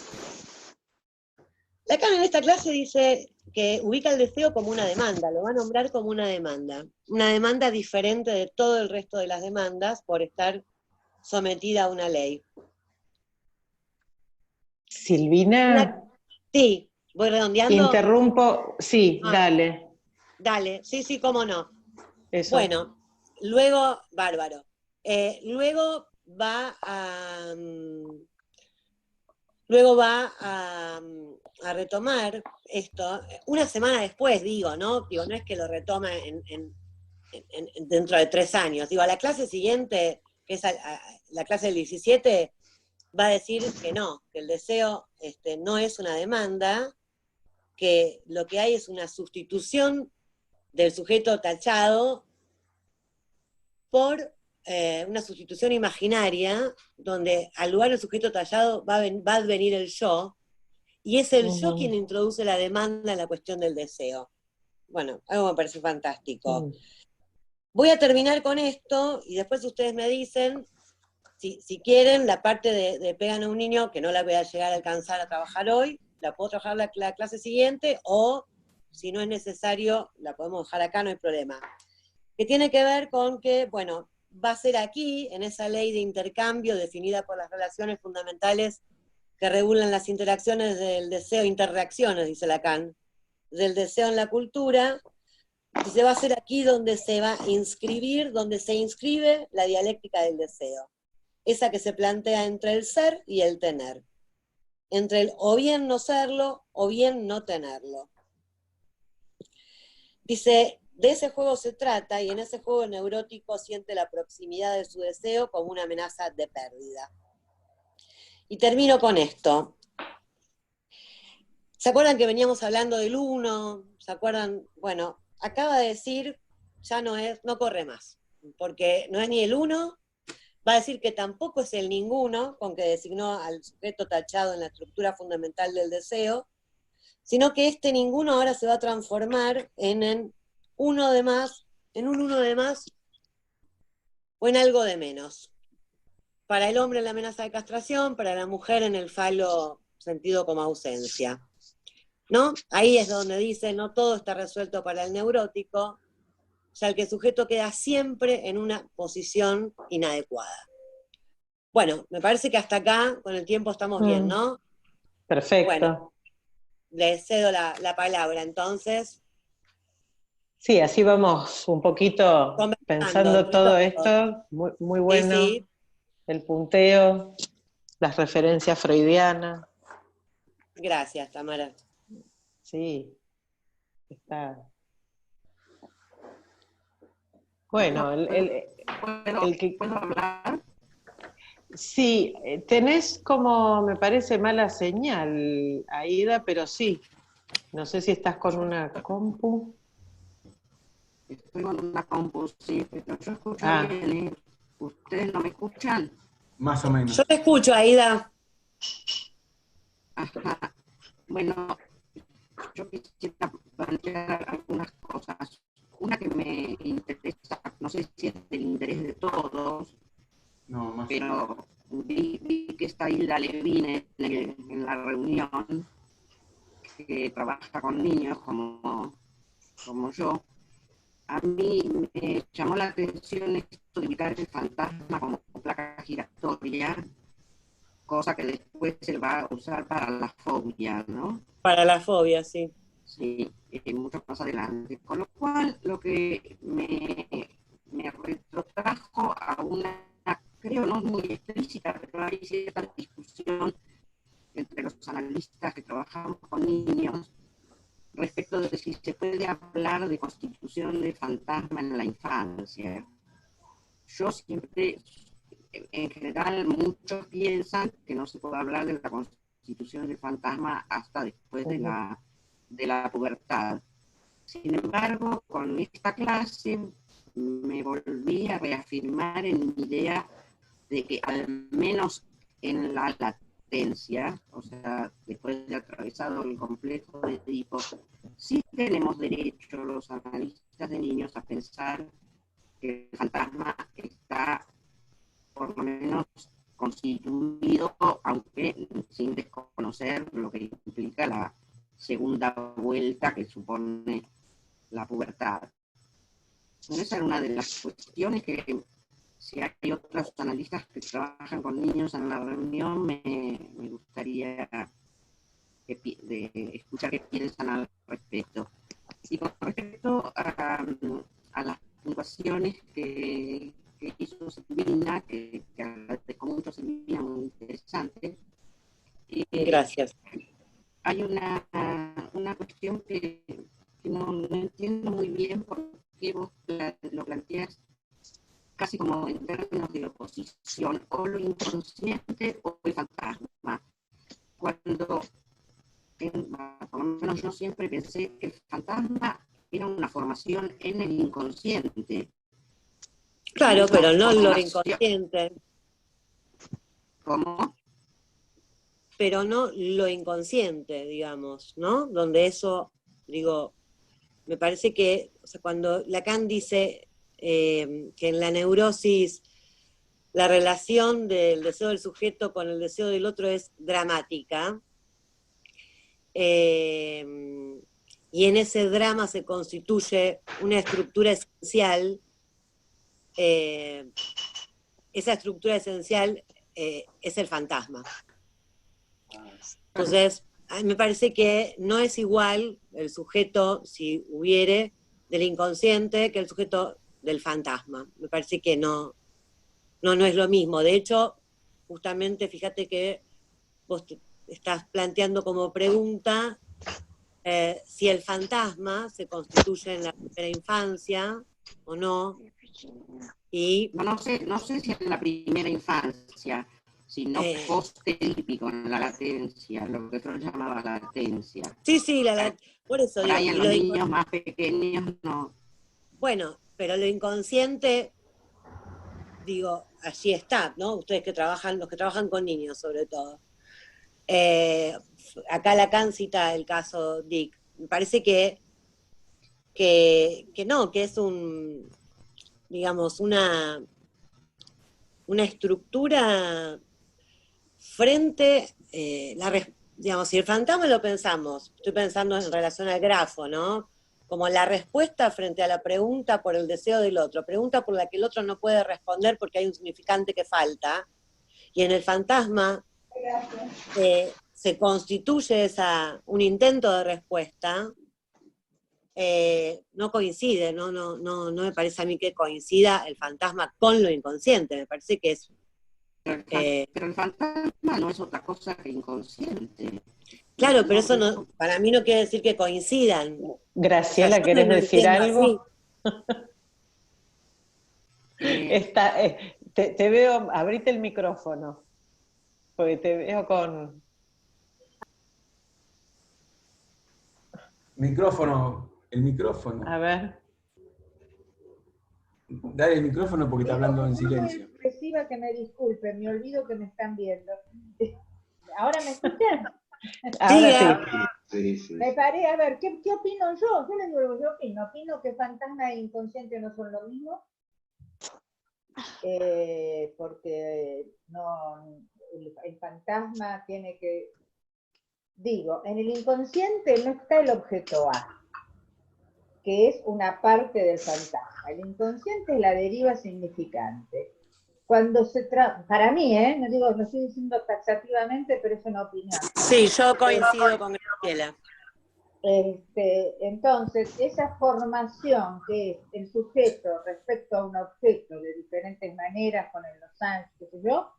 Lacan en esta clase dice que ubica el deseo como una demanda, lo va a nombrar como una demanda diferente de todo el resto de las demandas por estar sometida a una ley. Silvina. Sí, voy redondeando. Interrumpo, sí, dale. Dale, sí, cómo no. Eso. Bueno, luego, bárbaro. Luego va a retomar esto, una semana después, no es que lo retoma dentro de 3 años. A la clase siguiente, que es la clase del 17, va a decir que no, que el deseo no es una demanda, que lo que hay es una sustitución del sujeto tachado por una sustitución imaginaria, donde al lugar del sujeto tallado va a advenir el yo, y es el yo quien introduce la demanda en la cuestión del deseo. Bueno, algo me parece fantástico. Voy a terminar con esto, y después ustedes me dicen, si quieren, la parte de pegan a un niño, que no la voy a llegar a alcanzar a trabajar hoy, la puedo trabajar la clase siguiente, o si no es necesario, la podemos dejar acá, no hay problema. Que tiene que ver con que, bueno, va a ser aquí, en esa ley de intercambio definida por las relaciones fundamentales que regulan las interacciones del deseo, interreacciones, dice Lacan, del deseo en la cultura, y se va a hacer aquí donde se va a inscribir, donde se inscribe la dialéctica del deseo, esa que se plantea entre el ser y el tener, entre el o bien no serlo o bien no tenerlo. Dice, de ese juego se trata, y en ese juego el neurótico siente la proximidad de su deseo como una amenaza de pérdida. Y termino con esto. ¿Se acuerdan que veníamos hablando del uno? ¿Se acuerdan? Bueno, acaba de decir, ya no corre más, porque no es ni el uno, va a decir que tampoco es el ninguno, con que designó al sujeto tachado en la estructura fundamental del deseo, sino que este ninguno ahora se va a transformar en un uno de más o en algo de menos. Para el hombre en la amenaza de castración, para la mujer en el falo sentido como ausencia. ¿No? Ahí es donde dice, no todo está resuelto para el neurótico, ya que el sujeto queda siempre en una posición inadecuada. Bueno, me parece que hasta acá, con el tiempo estamos bien, ¿no? Perfecto. Bueno, le cedo la palabra, entonces. Sí, así vamos un poquito pensando todo esto, muy bueno, sí. El punteo, las referencias freudianas. Gracias, Tamara. Sí, está. Bueno, ¿Puedo hablar? Sí, tenés como, me parece, mala señal, Aida, pero sí. No sé si estás con una compu. Estoy con una compu, sí, pero yo escucho bien, ¿eh? ¿Ustedes no me escuchan? Más o menos. Yo te escucho, Aida. Ajá. Bueno, yo quisiera plantear algunas cosas. una que me interesa, no sé si es del interés de todos, No, más pero vi que está Hilda Levine en la reunión, que trabaja con niños como yo. A mí me llamó la atención esto de ubicar el fantasma como placa giratoria, cosa que después se va a usar para la fobia, ¿no? Para la fobia, sí. Sí, mucho más adelante. Con lo cual, lo que me retrotrajo a una, creo no muy explícita, pero hay cierta discusión entre los analistas que trabajamos con niños respecto de si se puede hablar de constitución de fantasma en la infancia. Yo siempre, en general, muchos piensan que no se puede hablar de la constitución del fantasma hasta después de la pubertad. Sin embargo, con esta clase me volví a reafirmar en mi idea de que al menos en la latencia, o sea, después de atravesado el complejo de Edipo, sí tenemos derecho los analistas de niños a pensar que el fantasma está por lo menos constituido, aunque sin desconocer lo que implica la segunda vuelta que supone la pubertad. Esa era una de las cuestiones que, si hay otros analistas que trabajan con niños en la reunión, me gustaría escuchar qué piensan al respecto. Y con respecto a las puntuaciones que hizo Silvina, que agradezco mucho, Silvina, muy interesante. Gracias. Hay una cuestión que no entiendo muy bien por qué vos lo planteas casi como en términos de oposición, o lo inconsciente o el fantasma. Cuando, por lo menos yo siempre pensé que el fantasma era una formación en el inconsciente. Claro, pero no lo inconsciente. ¿Cómo? Pero no lo inconsciente, digamos, ¿no? Donde eso, digo, me parece que, o sea, cuando Lacan dice que en la neurosis la relación del deseo del sujeto con el deseo del otro es dramática, y en ese drama se constituye una estructura esencial. Esa estructura esencial es el fantasma. Entonces, a mí me parece que no es igual el sujeto, si hubiere, del inconsciente que el sujeto del fantasma. Me parece que no es lo mismo. De hecho, justamente, fíjate que vos te estás planteando como pregunta si el fantasma se constituye en la primera infancia o no. Y no sé si en la primera infancia, sino post-edípico, en la latencia, lo que yo llamaba latencia. Sí, por eso digo. Ahí en los niños más pequeños no. Bueno, pero lo inconsciente, digo, allí está, ¿no? Ustedes que trabajan, los que trabajan con niños sobre todo. Acá Lacan cita el caso Dick. Me parece que no, que es digamos, una estructura frente, digamos, si el fantasma lo pensamos, estoy pensando en relación al grafo, ¿no? Como la respuesta frente a la pregunta por el deseo del otro, pregunta por la que el otro no puede responder porque hay un significante que falta, y en el fantasma se constituye un intento de respuesta. No coincide, no me parece a mí que coincida el fantasma con lo inconsciente, me parece que es... pero el fantasma no es otra cosa que inconsciente. Claro, pero eso no, para mí no quiere decir que coincidan. Graciela, o sea, ¿querés decir algo? Te veo, abrite el micrófono, porque te veo con... El micrófono. A ver. Dale el micrófono porque está hablando en silencio. Expresiva, que me disculpen, me olvido que me están viendo. ¿Ahora me escuchan? Ahora Sí, sí. Me paré, a ver, ¿qué opino yo? Yo les digo lo que yo opino. Opino que fantasma e inconsciente no son lo mismo. Porque no, el fantasma tiene que... Digo, en el inconsciente no está el objeto A, que es una parte del fantasma. El inconsciente es la deriva significante. Cuando se trata, para mí, no digo, lo estoy diciendo taxativamente, pero es una opinión. Sí, yo coincido con Graciela. Entonces, esa formación que es el sujeto respecto a un objeto de diferentes maneras, con el Los Ángeles, qué sé yo,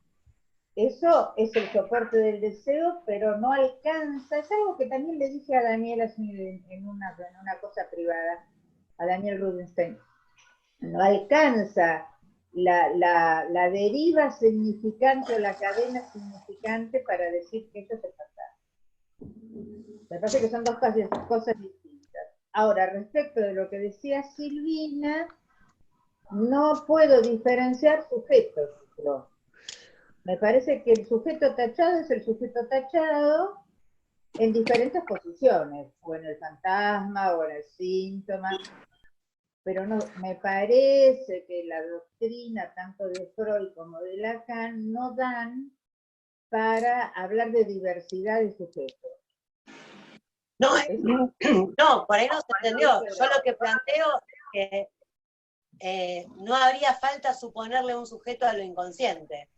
eso es el soporte del deseo, pero no alcanza. Es algo que también le dije a Daniel en una cosa privada, a Daniel Rubinstein. No alcanza la deriva significante o la cadena significante para decir que eso es el fantasma. Me parece que son dos cosas distintas. Ahora, respecto de lo que decía Silvina, no puedo diferenciar sujetos. Me parece que el sujeto tachado es el sujeto tachado en diferentes posiciones, o en el fantasma, o en el síntoma. Pero no, me parece que la doctrina, tanto de Freud como de Lacan, no dan para hablar de diversidad de sujetos. No, por ahí no se entendió. Yo lo que planteo es que no habría falta suponerle un sujeto a lo inconsciente.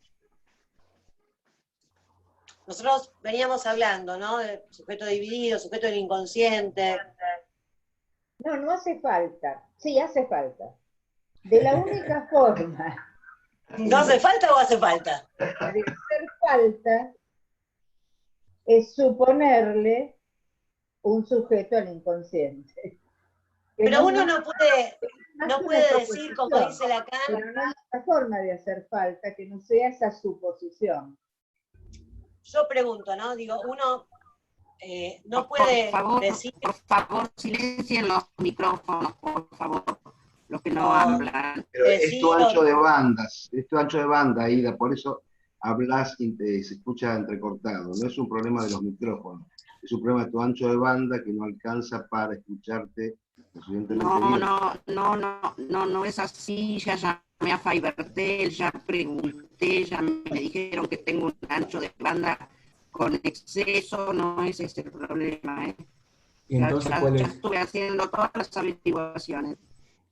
Nosotros veníamos hablando, ¿no? De sujeto dividido, sujeto del inconsciente. No hace falta. Sí, hace falta. De la única forma. ¿No hace falta o hace falta? De hacer falta es suponerle un sujeto al inconsciente. Pero uno no puede decir, como dice Lacan. Pero no hay otra forma de hacer falta que no sea esa suposición. Yo pregunto, ¿no? Digo, uno no puede decir... Por favor, silencien los micrófonos, por favor, los que no hablan. Pero es tu ancho de banda, Aida, por eso hablas y se escucha entrecortado. No es un problema de los micrófonos, es un problema de tu ancho de banda que no alcanza para escucharte lo suficientemente bien. No es así, ya llamé a Fivertel, ya pregunté, ya me dijeron que tengo un ancho de banda con exceso, no es ese el problema, ¿Y entonces cuál es? Ya estuve haciendo todas las averiguaciones.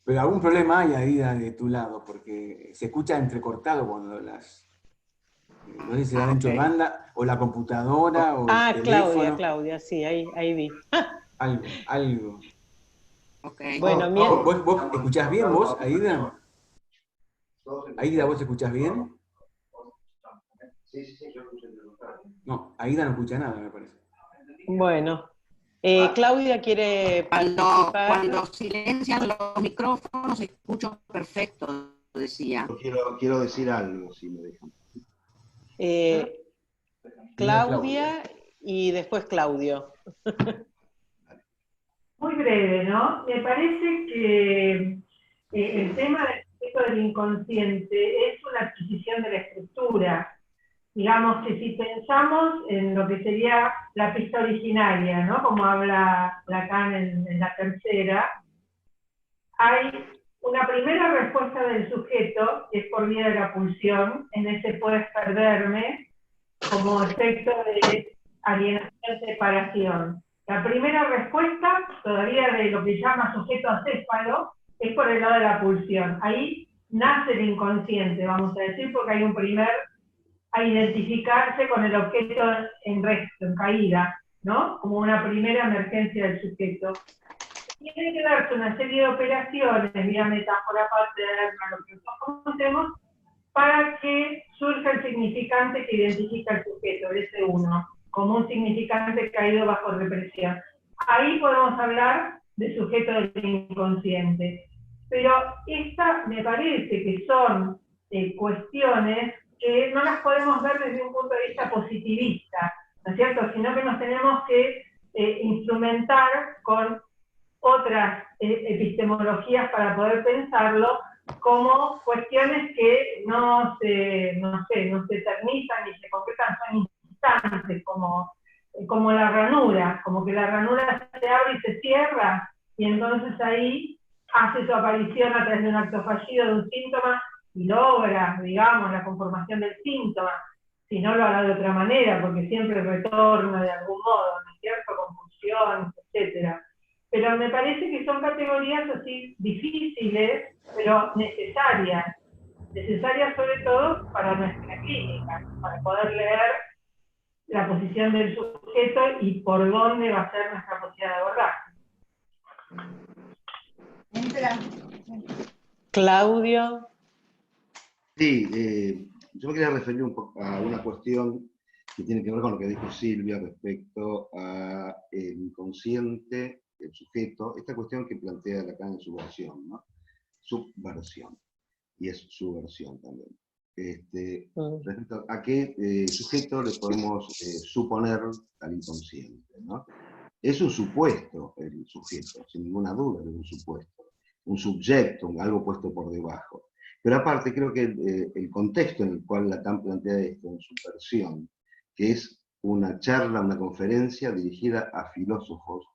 Pero algún problema hay, Aida, de tu lado, porque se escucha entrecortado cuando las... No sé si será ancho de banda, o la computadora, o el teléfono. Claudia, sí, ahí vi. Algo. Okay. Bueno, ¿Vos escuchás bien, vos, Aida? Aida, ¿vos escuchás bien? Sí, yo escucho entrecortado. No, Aida no escucha nada, me parece. Bueno, Claudia quiere participar. Cuando silencian los micrófonos, escucho perfecto, decía. Yo quiero decir algo, si me dejan. Claudia y después Claudio. Muy breve, ¿no? Me parece que el tema del sujeto del inconsciente es una adquisición de la estructura. Digamos que si pensamos en lo que sería la pista originaria, ¿no? Como habla Lacan en la tercera, hay una primera respuesta del sujeto, que es por vía de la pulsión, en ese puedes perderme, como efecto de alienación, separación. La primera respuesta, todavía de lo que llama sujeto acéfalo, es por el lado de la pulsión. Ahí nace el inconsciente, vamos a decir, porque hay un primer a identificarse con el objeto en resto, en caída, ¿no? Como una primera emergencia del sujeto. Tiene que darse una serie de operaciones, vía metáfora paterna, lo que nosotros conocemos, para que surja el significante que identifica el sujeto, el S1, como un significante caído bajo represión. Ahí podemos hablar de sujeto del inconsciente. Pero esta me parece que son cuestiones que no las podemos ver desde un punto de vista positivista, ¿no es cierto? Sino que nos tenemos que instrumentar con otras epistemologías para poder pensarlo, como cuestiones que no se eternizan ni se concretan, son instantes, como la ranura, como como que la ranura se abre y se cierra, y entonces ahí hace su aparición a través de un acto fallido, de un síntoma, y logra, digamos, la conformación del síntoma. Si no lo hará de otra manera, porque siempre retorna de algún modo, ¿no es cierto? Confusión, etcétera. Pero me parece que son categorías así difíciles, pero necesarias. Necesarias sobre todo para nuestra clínica, para poder leer la posición del sujeto y por dónde va a ser nuestra posibilidad de abordaje. Claudio. Sí, yo me quería referir un poco a una cuestión que tiene que ver con lo que dijo Silvia respecto al inconsciente, el sujeto, esta cuestión que plantea Lacan en su versión, ¿no? Subversión, y es subversión también. Respecto a qué sujeto le podemos suponer al inconsciente, ¿no? Es un supuesto el sujeto, sin ninguna duda, es un supuesto, un subjecto, algo puesto por debajo. Pero aparte creo que el contexto en el cual Lacan plantea esto en su versión, que es una charla, una conferencia dirigida a filósofos,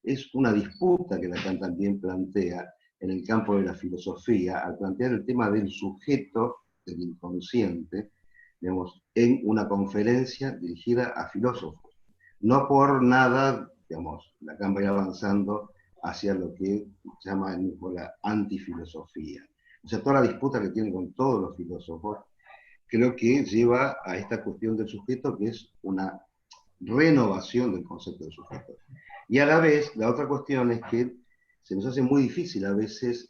es una disputa que Lacan también plantea en el campo de la filosofía, al plantear el tema del sujeto, del inconsciente, digamos, en una conferencia dirigida a filósofos. No por nada, digamos, Lacan va a ir avanzando hacia lo que se llama la antifilosofía. O sea, toda la disputa que tiene con todos los filósofos, creo que lleva a esta cuestión del sujeto, que es una renovación del concepto del sujeto. Y a la vez, la otra cuestión es que se nos hace muy difícil a veces,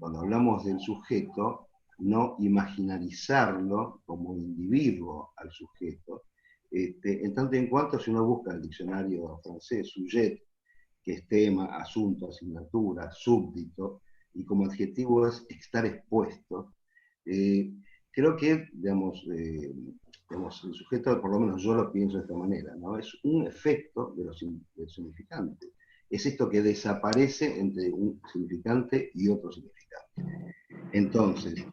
cuando hablamos del sujeto, no imaginarizarlo como individuo al sujeto, en tanto y en cuanto si uno busca el diccionario francés, sujet, que es tema, asunto, asignatura, súbdito, y como adjetivo es estar expuesto, creo que, digamos, el sujeto, por lo menos yo lo pienso de esta manera, ¿no? Es un efecto del significante. Es esto que desaparece entre un significante y otro significante. Entonces,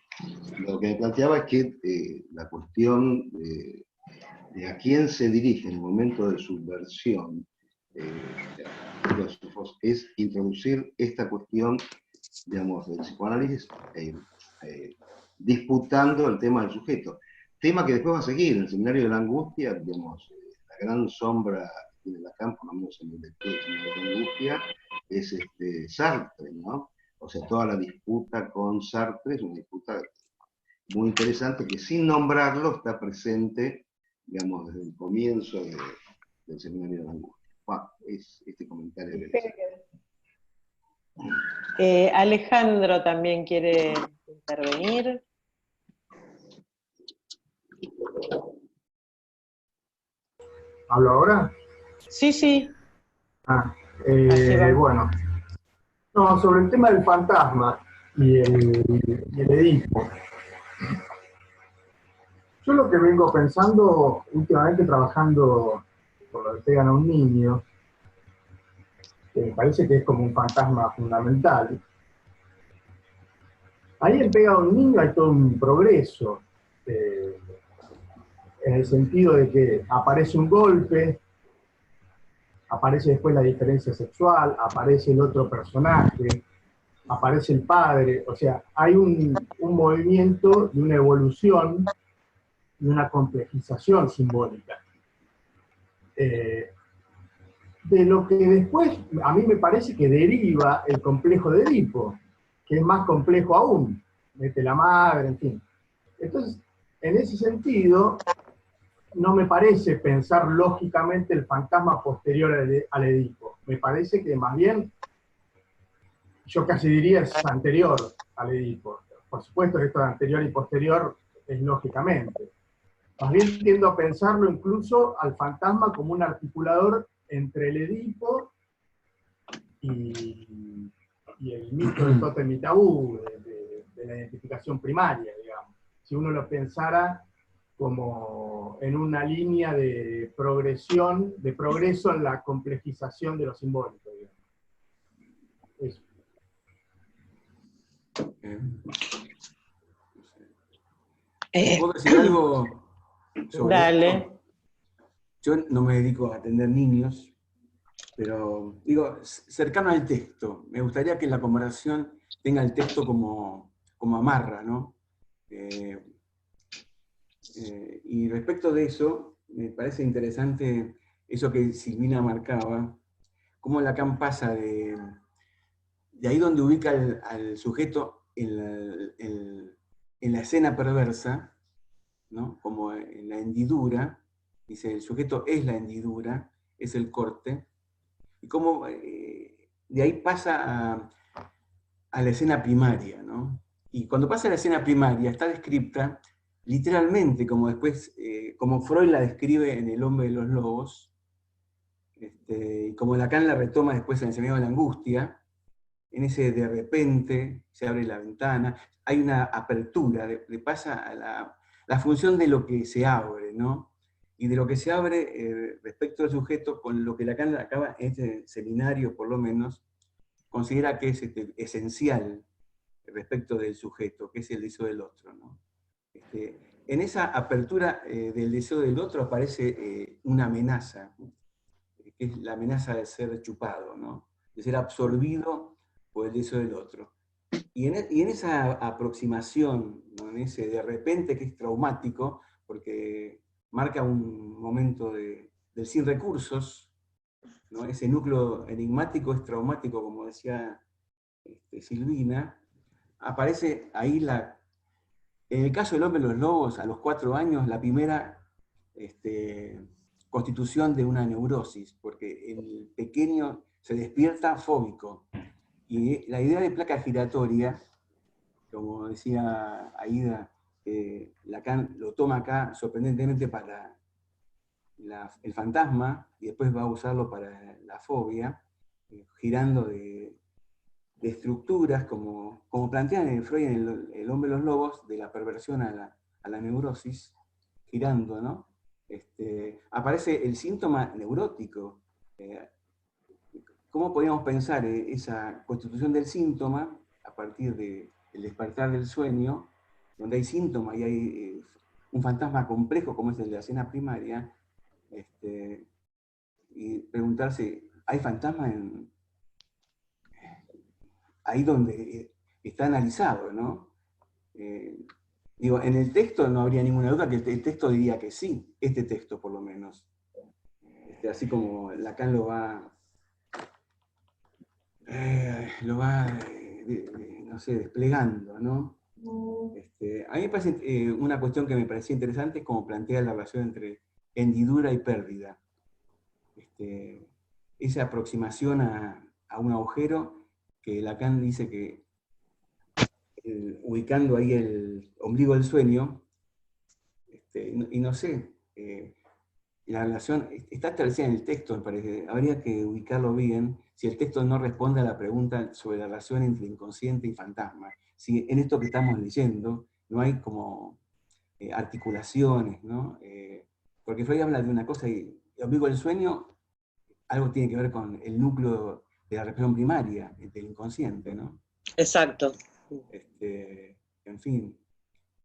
lo que me planteaba es que la cuestión de a quién se dirige en el momento de subversión filósofos es introducir esta cuestión, digamos, del psicoanálisis, disputando el tema del sujeto. Tema que después va a seguir en el seminario de la angustia, digamos, la gran sombra que tiene Lacan, por lo menos en el seminario de la angustia, es Sartre, ¿no? O sea, toda la disputa con Sartre es una disputa muy interesante que sin nombrarlo está presente, digamos, desde el comienzo del seminario de la angustia. Bueno, es este comentario de Alejandro también quiere intervenir. ¿Hablo ahora? Sí, sí. Bueno. No, sobre el tema del fantasma y el Edipo. Yo lo que vengo pensando últimamente trabajando por lo que pegan a un niño, que me parece que es como un fantasma fundamental. Ahí en Pega a un niño hay todo un progreso, en el sentido de que aparece un golpe, aparece después la diferencia sexual, aparece el otro personaje, aparece el padre, o sea, hay un movimiento de una evolución y una complejización simbólica. De lo que después, a mí me parece que deriva el complejo de Edipo, que es más complejo aún, mete la madre, en fin. Entonces, en ese sentido, no me parece pensar lógicamente el fantasma posterior al Edipo. Me parece que más bien, yo casi diría es anterior al Edipo. Por supuesto que esto de anterior y posterior es lógicamente. Más bien tiendo a pensarlo incluso al fantasma como un articulador entre el Edipo y el mito del tótem y tabú, de la identificación primaria, digamos. Si uno lo pensara como en una línea de progresión, de progreso en la complejización de lo simbólico, digamos. Eso. ¿Puedo decir algo sobre Dale. esto? yo no me dedico a atender niños, pero digo, cercano al texto. Me gustaría que la conversación tenga el texto como amarra, ¿no? Y respecto de eso, me parece interesante eso que Silvina marcaba, cómo Lacan pasa de ahí donde ubica al sujeto en la escena perversa, ¿no? Como en la hendidura, dice, el sujeto es la hendidura, es el corte, y cómo de ahí pasa a la escena primaria, ¿no? Y cuando pasa a la escena primaria está descrita literalmente, como después, como Freud la describe en El hombre de los lobos, y como Lacan la retoma después en El seminario de la angustia, en ese de repente se abre la ventana, hay una apertura, le pasa a la función de lo que se abre, ¿no? Y de lo que se abre respecto al sujeto, con lo que Lacan acaba en este seminario, por lo menos, considera que es esencial respecto del sujeto, que es el deseo del otro, ¿no? En esa apertura del deseo del otro aparece una amenaza, que es la amenaza de ser chupado, ¿no? De ser absorbido por el deseo del otro. Y en esa aproximación, ¿no? En ese de repente que es traumático, porque marca un momento del sin recursos, ¿no? Ese núcleo enigmático es traumático, como decía Silvina, aparece ahí en el caso del hombre de los lobos, a los 4 años, la primera constitución de una neurosis, porque el pequeño se despierta fóbico. Y la idea de placa giratoria, como decía Aida, Lacan lo toma acá sorprendentemente para el fantasma, y después va a usarlo para la fobia, girando de estructuras, como plantean en Freud en el hombre de los lobos, de la perversión a la neurosis, girando, ¿no? Aparece el síntoma neurótico. ¿Cómo podríamos pensar esa constitución del síntoma a partir del despertar del sueño, donde hay síntomas y hay un fantasma complejo como es el de la escena primaria, y preguntarse, ¿hay fantasmas ahí donde está analizado, ¿no? Digo, en el texto no habría ninguna duda que el texto diría que sí, este texto por lo menos. Así como Lacan lo va no sé, desplegando, ¿no? A mí me parece una cuestión que me parecía interesante es como plantea la relación entre hendidura y pérdida. Esa aproximación a un agujero que Lacan dice que ubicando ahí el ombligo del sueño, y no sé, la relación está establecida en el texto, me parece, habría que ubicarlo bien si el texto no responde a la pregunta sobre la relación entre inconsciente y fantasma. Si en esto que estamos leyendo no hay como articulaciones, ¿no? Porque Freud habla de una cosa y el ombligo del sueño, algo tiene que ver con el núcleo de la represión primaria, del inconsciente, ¿no? Exacto. En fin.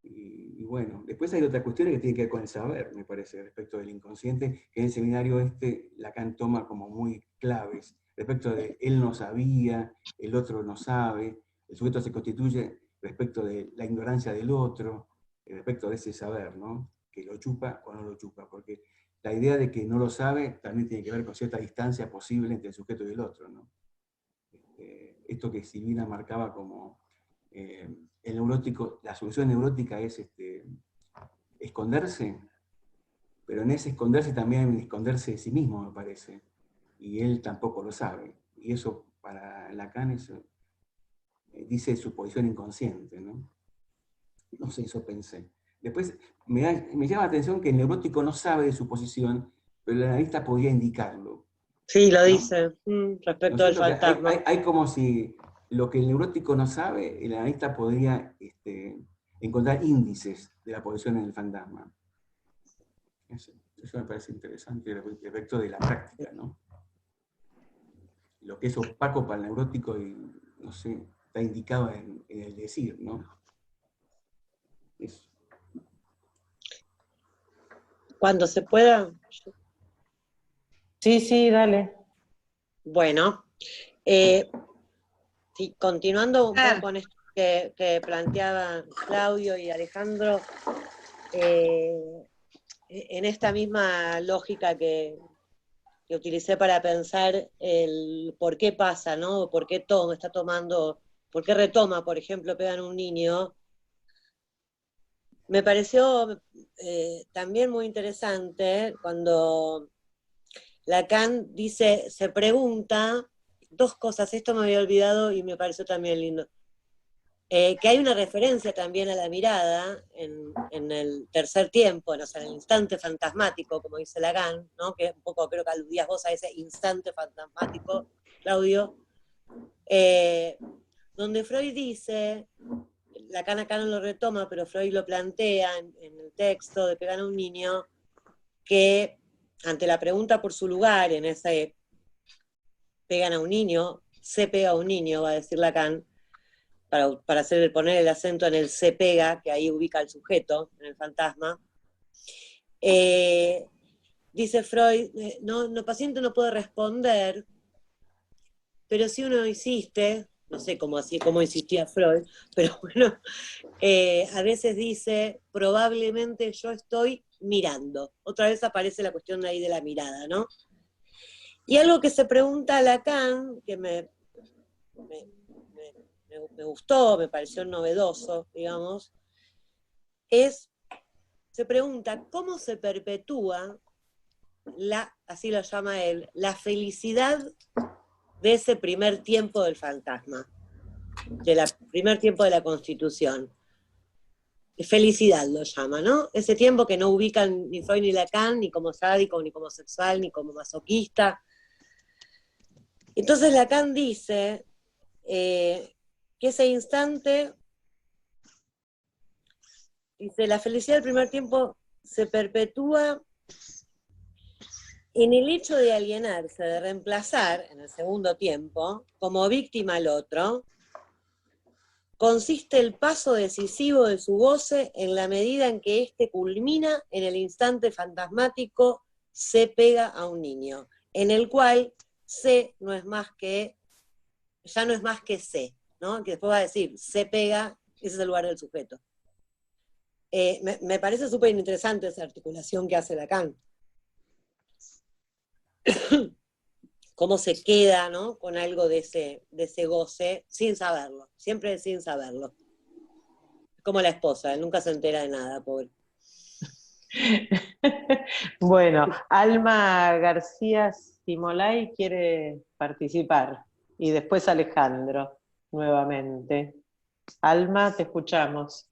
Y bueno, después hay otras cuestiones que tienen que ver con el saber, me parece, respecto del inconsciente, que en el seminario Lacan toma como muy claves, respecto de él no sabía, el otro no sabe, el sujeto se constituye respecto de la ignorancia del otro, respecto de ese saber, ¿no? Que lo chupa o no lo chupa, porque la idea de que no lo sabe también tiene que ver con cierta distancia posible entre el sujeto y el otro, ¿no? Esto que Silvina marcaba como el neurótico, la solución neurótica es esconderse, pero en ese esconderse también esconderse de sí mismo, me parece, y él tampoco lo sabe, y eso para Lacan dice su posición inconsciente, ¿no? No sé, eso pensé. Después me llama la atención que el neurótico no sabe de su posición, pero el analista podía indicarlo. Sí, lo ¿no? dice, respecto al fantasma. Hay como si lo que el neurótico no sabe, el analista podría encontrar índices de la posición en el fantasma. Eso me parece interesante respecto de la práctica, ¿no? Lo que es opaco para el neurótico y, no sé, está indicado en el decir, ¿no? Eso. Cuando se pueda, Sí, sí, dale. Bueno, sí, continuando un poco con esto que planteaban Claudio y Alejandro, en esta misma lógica que utilicé para pensar el por qué pasa, ¿no? Por qué está tomando, por qué retoma, por ejemplo, pegan a un niño. Me pareció también muy interesante cuando Lacan dice, se pregunta dos cosas, esto me había olvidado y me pareció también lindo. Que hay una referencia también a la mirada en el tercer tiempo, o sea, en el instante fantasmático, como dice Lacan, ¿no? Que un poco creo que aludías vos a ese instante fantasmático, Claudio, donde Freud dice, Lacan acá no lo retoma, pero Freud lo plantea en el texto de Pegan a un niño, que ante la pregunta por su lugar en ese pegan a un niño, se pega a un niño, va a decir Lacan, para poner el acento en el se pega, que ahí ubica al sujeto, en el fantasma. Dice Freud, no, paciente no puede responder, pero si uno insiste, no sé cómo insistía Freud, pero bueno, a veces dice, probablemente yo estoy mirando. Otra vez aparece la cuestión ahí de la mirada, ¿no? Y algo que se pregunta a Lacan, que me gustó, me pareció novedoso, digamos, se pregunta cómo se perpetúa así lo llama él, la felicidad de ese primer tiempo del fantasma, primer tiempo de la Constitución. Felicidad lo llama, ¿no? Ese tiempo que no ubican ni Freud ni Lacan, ni como sádico, ni como sexual, ni como masoquista. Entonces Lacan dice que ese instante, dice, la felicidad del primer tiempo se perpetúa en el hecho de alienarse, de reemplazar en el segundo tiempo, como víctima al otro, consiste el paso decisivo de su goce en la medida en que éste culmina en el instante fantasmático se pega a un niño, en el cual se no es más que, ya no es más que se, ¿no? Que después va a decir, se pega, ese es el lugar del sujeto. Me parece súper interesante esa articulación que hace Lacan. Cómo se queda, ¿no? Con algo de ese goce, sin saberlo, siempre sin saberlo. Como la esposa, él nunca se entera de nada, pobre. Bueno, Alma García Simolay quiere participar, y después Alejandro, nuevamente. Alma, te escuchamos.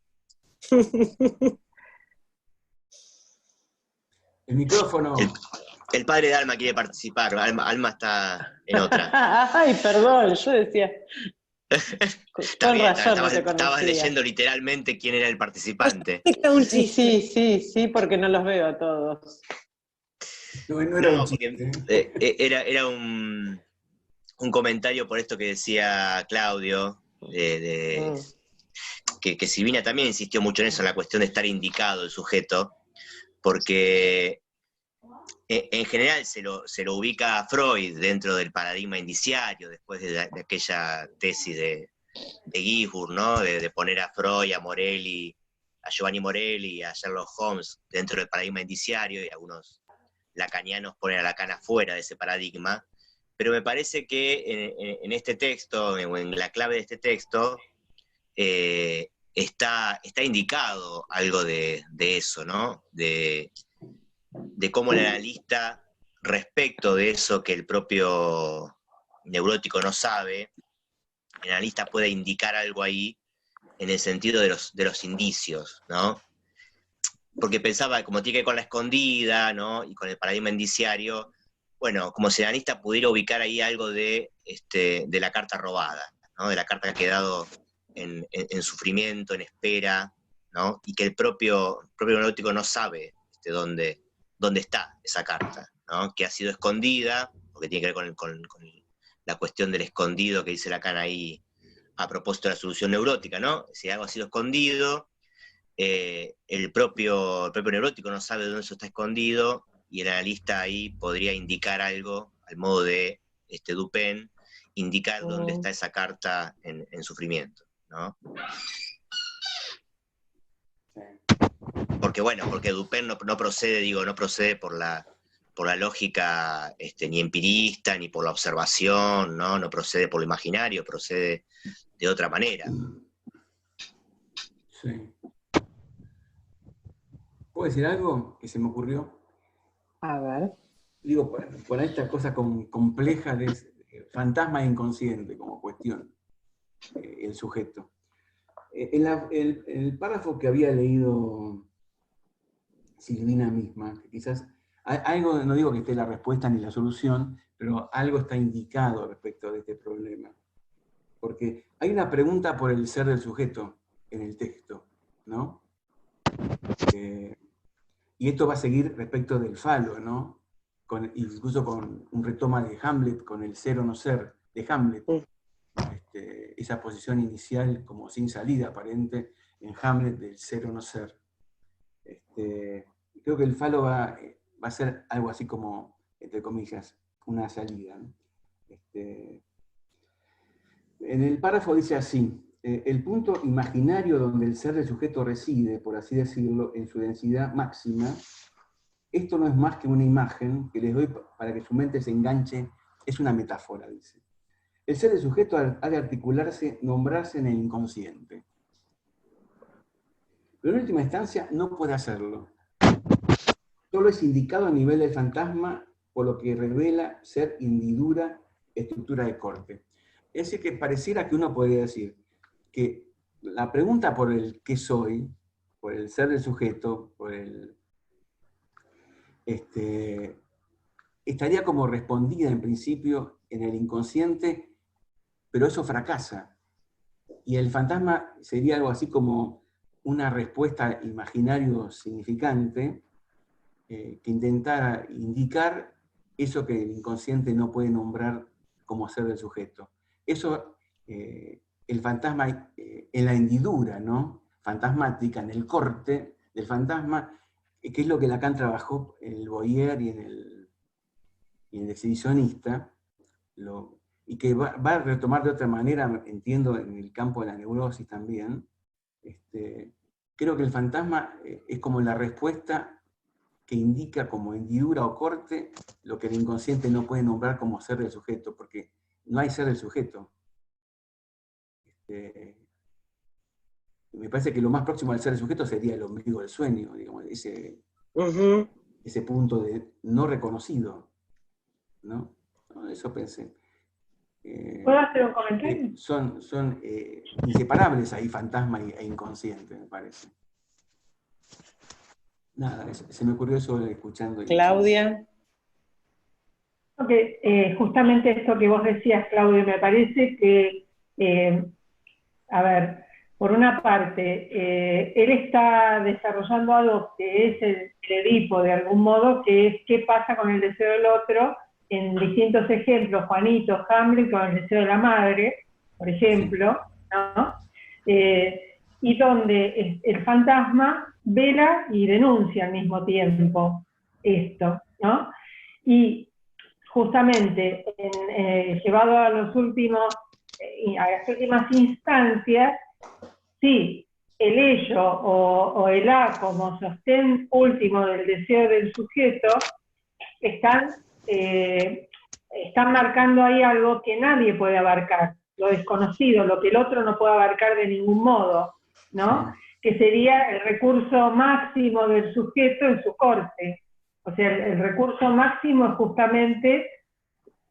El micrófono. El padre de Alma quiere participar, Alma está en otra. Ay, perdón, yo decía. Con razón, no te conocía. Estabas leyendo literalmente quién era el participante. Sí, porque no los veo a todos. No era un chiste. Era un comentario por esto que decía Claudio, que Silvina también insistió mucho en eso, en la cuestión de estar indicado el sujeto, porque en general se lo ubica a Freud dentro del paradigma indiciario, después de aquella tesis de Gisburg, ¿no? De poner a Freud, a Morelli, a Giovanni Morelli, a Sherlock Holmes dentro del paradigma indiciario, y algunos lacanianos ponen a Lacan afuera de ese paradigma. Pero me parece que en este texto, o en la clave de este texto, está indicado algo de eso, ¿no? De cómo el analista, respecto de eso que el propio neurótico no sabe, el analista puede indicar algo ahí en el sentido de los indicios, ¿no? Porque pensaba, como tiene que ver con la escondida, ¿no? Y con el paradigma indiciario, bueno, como si el analista pudiera ubicar ahí algo de la carta robada, ¿no? De la carta que ha quedado en sufrimiento, en espera, ¿no? Y que el propio neurótico no sabe dónde está esa carta, ¿no? Que ha sido escondida, porque tiene que ver con la cuestión del escondido que dice Lacan ahí a propósito de la solución neurótica, ¿no? Si algo ha sido escondido, el propio neurótico no sabe dónde eso está escondido, y el analista ahí podría indicar algo, al modo de Dupin, indicar dónde está esa carta en sufrimiento, ¿no? Porque bueno, porque Dupin no procede, no procede por la lógica ni empirista, ni por la observación, ¿no? No procede por lo imaginario, procede de otra manera. Sí. ¿Puedo decir algo que se me ocurrió? A ver. Digo, por esta cosa compleja de fantasma inconsciente como cuestión, el sujeto. El párrafo que había leído Silvina misma, que quizás algo, no digo que esté la respuesta ni la solución, pero algo está indicado respecto de este problema. Porque hay una pregunta por el ser del sujeto en el texto, ¿no? Y esto va a seguir respecto del falo, ¿no? Incluso con un retoma de Hamlet, con el ser o no ser de Hamlet. Esa posición inicial como sin salida aparente en Hamlet del ser o no ser. Creo que el falo va a ser algo así como, entre comillas, una salida, ¿no? En el párrafo dice así: el punto imaginario donde el ser del sujeto reside, por así decirlo, en su densidad máxima, esto no es más que una imagen que les doy para que su mente se enganche, es una metáfora, dice. El ser del sujeto ha de articularse, nombrarse en el inconsciente. Pero en última instancia no puede hacerlo. Solo es indicado a nivel del fantasma, por lo que revela ser hendidura, estructura de corte. Es decir, que pareciera que uno podría decir que la pregunta por el qué soy, por el ser del sujeto, por el estaría como respondida en principio en el inconsciente, pero eso fracasa. Y el fantasma sería algo así como una respuesta imaginario significante que intentara indicar eso que el inconsciente no puede nombrar como ser del sujeto. Eso, el fantasma en la hendidura, ¿no? Fantasmática, en el corte del fantasma, que es lo que Lacan trabajó en el Boyer y en el exhibicionista, y que va a retomar de otra manera, entiendo, en el campo de la neurosis también. Creo que el fantasma es como la respuesta que indica como hendidura o corte lo que el inconsciente no puede nombrar como ser del sujeto, porque no hay ser del sujeto. Me parece que lo más próximo al ser del sujeto sería el ombligo del sueño, digamos, ese punto de no reconocido, ¿no? Eso pensé. ¿Puedo hacer un comentario? Son inseparables ahí, fantasma e inconsciente, me parece. Nada, se me ocurrió eso escuchando. Claudia. Justamente esto que vos decías, Claudia, me parece que, a ver, por una parte, él está desarrollando algo que es el Edipo, de algún modo, que es qué pasa con el deseo del otro, en distintos ejemplos, Juanito, Hamlet, con el deseo de la madre, por ejemplo, ¿no? Y donde el fantasma vela y denuncia al mismo tiempo esto, ¿no? Y justamente llevado a las últimas instancias, sí, el ello o el a como sostén último del deseo del sujeto están marcando ahí algo que nadie puede abarcar, lo desconocido, lo que el otro no puede abarcar de ningún modo, ¿no? Que sería el recurso máximo del sujeto en su corte. O sea, el recurso máximo es justamente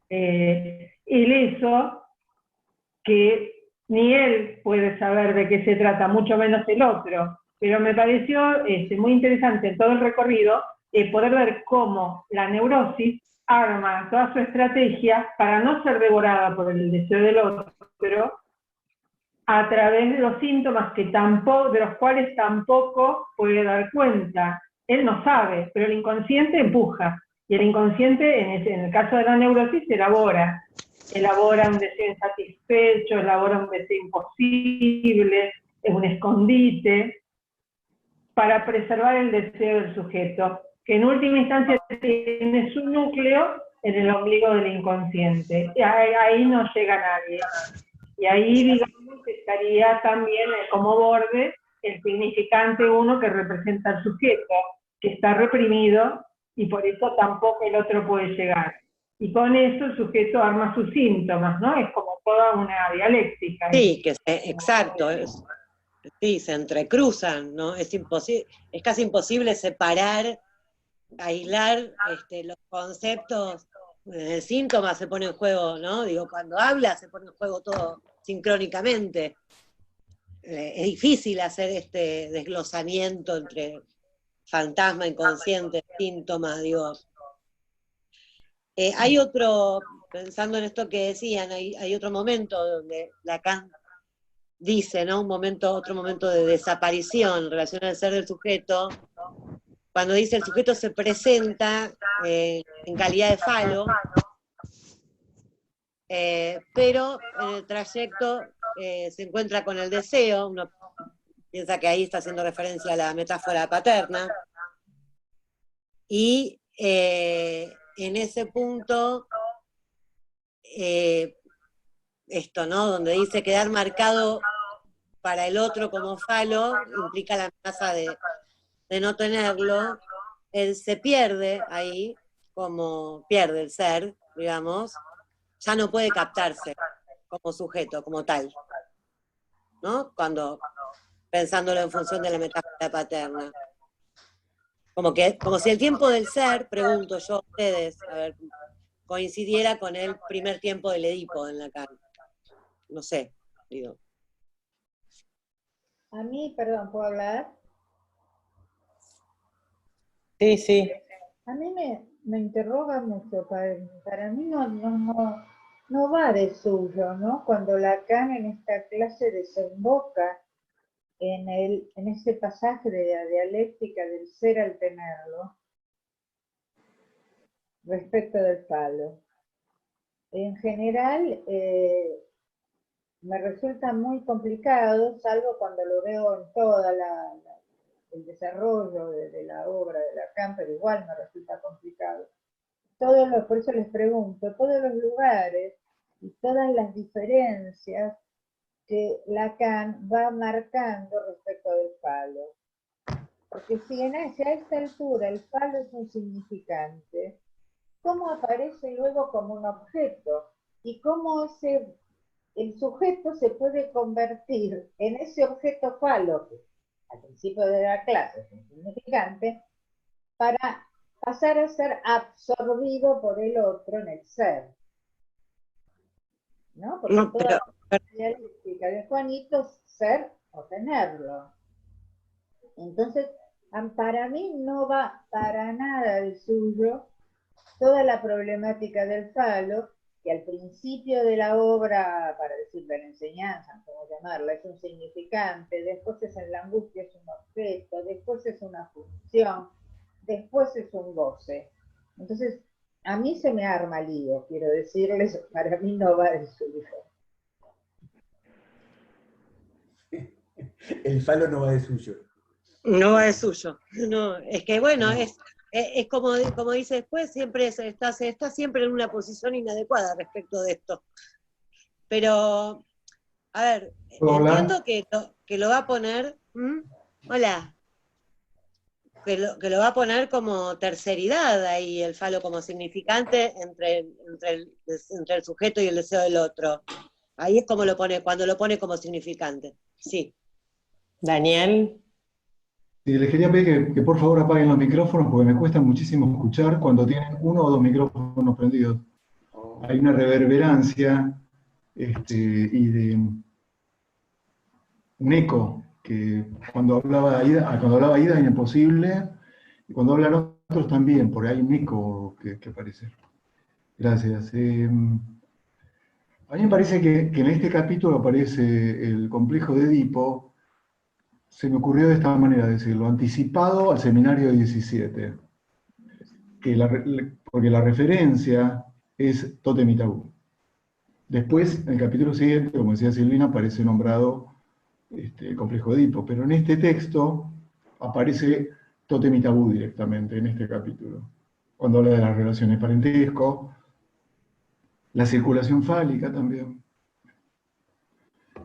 el eso que ni él puede saber de qué se trata, mucho menos el otro. Pero me pareció muy interesante en todo el recorrido poder ver cómo la neurosis arma toda su estrategia para no ser devorada por el deseo del otro, a través de los síntomas de los cuales tampoco puede dar cuenta. Él no sabe, pero el inconsciente empuja. Y el inconsciente, en el caso de la neurosis, elabora un deseo insatisfecho, elabora un deseo imposible, es un escondite, para preservar el deseo del sujeto. que en última instancia tiene su núcleo en el ombligo del inconsciente. Y ahí no llega nadie. Y ahí, digamos, estaría también como borde el significante uno que representa al sujeto, que está reprimido, y por eso tampoco el otro puede llegar. Y con eso el sujeto arma sus síntomas, ¿no? Es como toda una dialéctica. Sí, exacto. Sí, se entrecruzan, ¿no? Es casi imposible separar, aislar los conceptos. El síntoma se pone en juego, ¿no? Digo, cuando habla se pone en juego todo sincrónicamente. Es difícil hacer este desglosamiento entre fantasma, inconsciente, síntomas, digo. Hay otro, pensando en esto que decían, hay otro momento donde Lacan dice, ¿no? Otro momento de desaparición en relación al ser del sujeto, cuando dice el sujeto se presenta en calidad de falo, pero en el trayecto se encuentra con el deseo, uno piensa que ahí está haciendo referencia a la metáfora paterna, y en ese punto, esto, ¿no? Donde dice quedar marcado para el otro como falo, implica la amenaza de no tenerlo, él se pierde ahí, como pierde el ser, digamos, ya no puede captarse como sujeto, como tal, ¿no? Pensándolo en función de la metáfora paterna. Como si el tiempo del ser, pregunto yo a ustedes, a ver, coincidiera con el primer tiempo del Edipo en Lacan. No sé, digo. A mí, perdón, ¿puedo hablar? Sí, sí. A mí me interroga mucho, para mí no va de suyo, ¿no? Cuando Lacan en esta clase desemboca en ese pasaje de la dialéctica del ser al tenerlo, respecto del falo. En general, me resulta muy complicado, salvo cuando lo veo en toda el desarrollo de la obra de Lacan, pero igual me resulta complicado. Por eso les pregunto, todos los lugares y todas las diferencias que Lacan va marcando respecto del falo. Porque si a esta altura el falo es un significante, ¿cómo aparece luego como un objeto? Y cómo el sujeto se puede convertir en ese objeto falo, que al principio de la clase es un significante, para pasar a ser absorbido por el otro en el ser. ¿No? Porque toda la dialéctica de Juanito es ser o tenerlo. Entonces, para mí no va para nada el suyo toda la problemática del falo, que al principio de la obra, para decir de la enseñanza, como llamarla, es un significante, después es en la angustia, es un objeto, después es una función, después es un goce. Entonces, a mí se me arma lío, quiero decirles, para mí no va de suyo. El falo no va de suyo. No va de suyo. No, es que bueno, es como dice después, siempre está siempre en una posición inadecuada respecto de esto. Pero, a ver, entiendo que lo va a poner, hola, que lo va a poner como terceridad ahí, el falo como significante entre el sujeto y el deseo del otro. Ahí es como lo pone, cuando lo pone como significante. Sí. Daniel. Sí, les quería pedir que por favor apaguen los micrófonos porque me cuesta muchísimo escuchar cuando tienen uno o dos micrófonos prendidos. Hay una reverberancia y de un eco que cuando hablaba Ida era imposible, y cuando hablan otros también, porque hay un eco que aparece. Gracias. A mí me parece que en este capítulo aparece el complejo de Edipo. Se me ocurrió de esta manera decirlo, anticipado al seminario 17, porque la referencia es Tótem y Tabú. Después, en el capítulo siguiente, como decía Silvina, aparece nombrado el complejo de Edipo, pero en este texto aparece tótem y tabú directamente en este capítulo, cuando habla de las relaciones de parentesco, la circulación fálica también.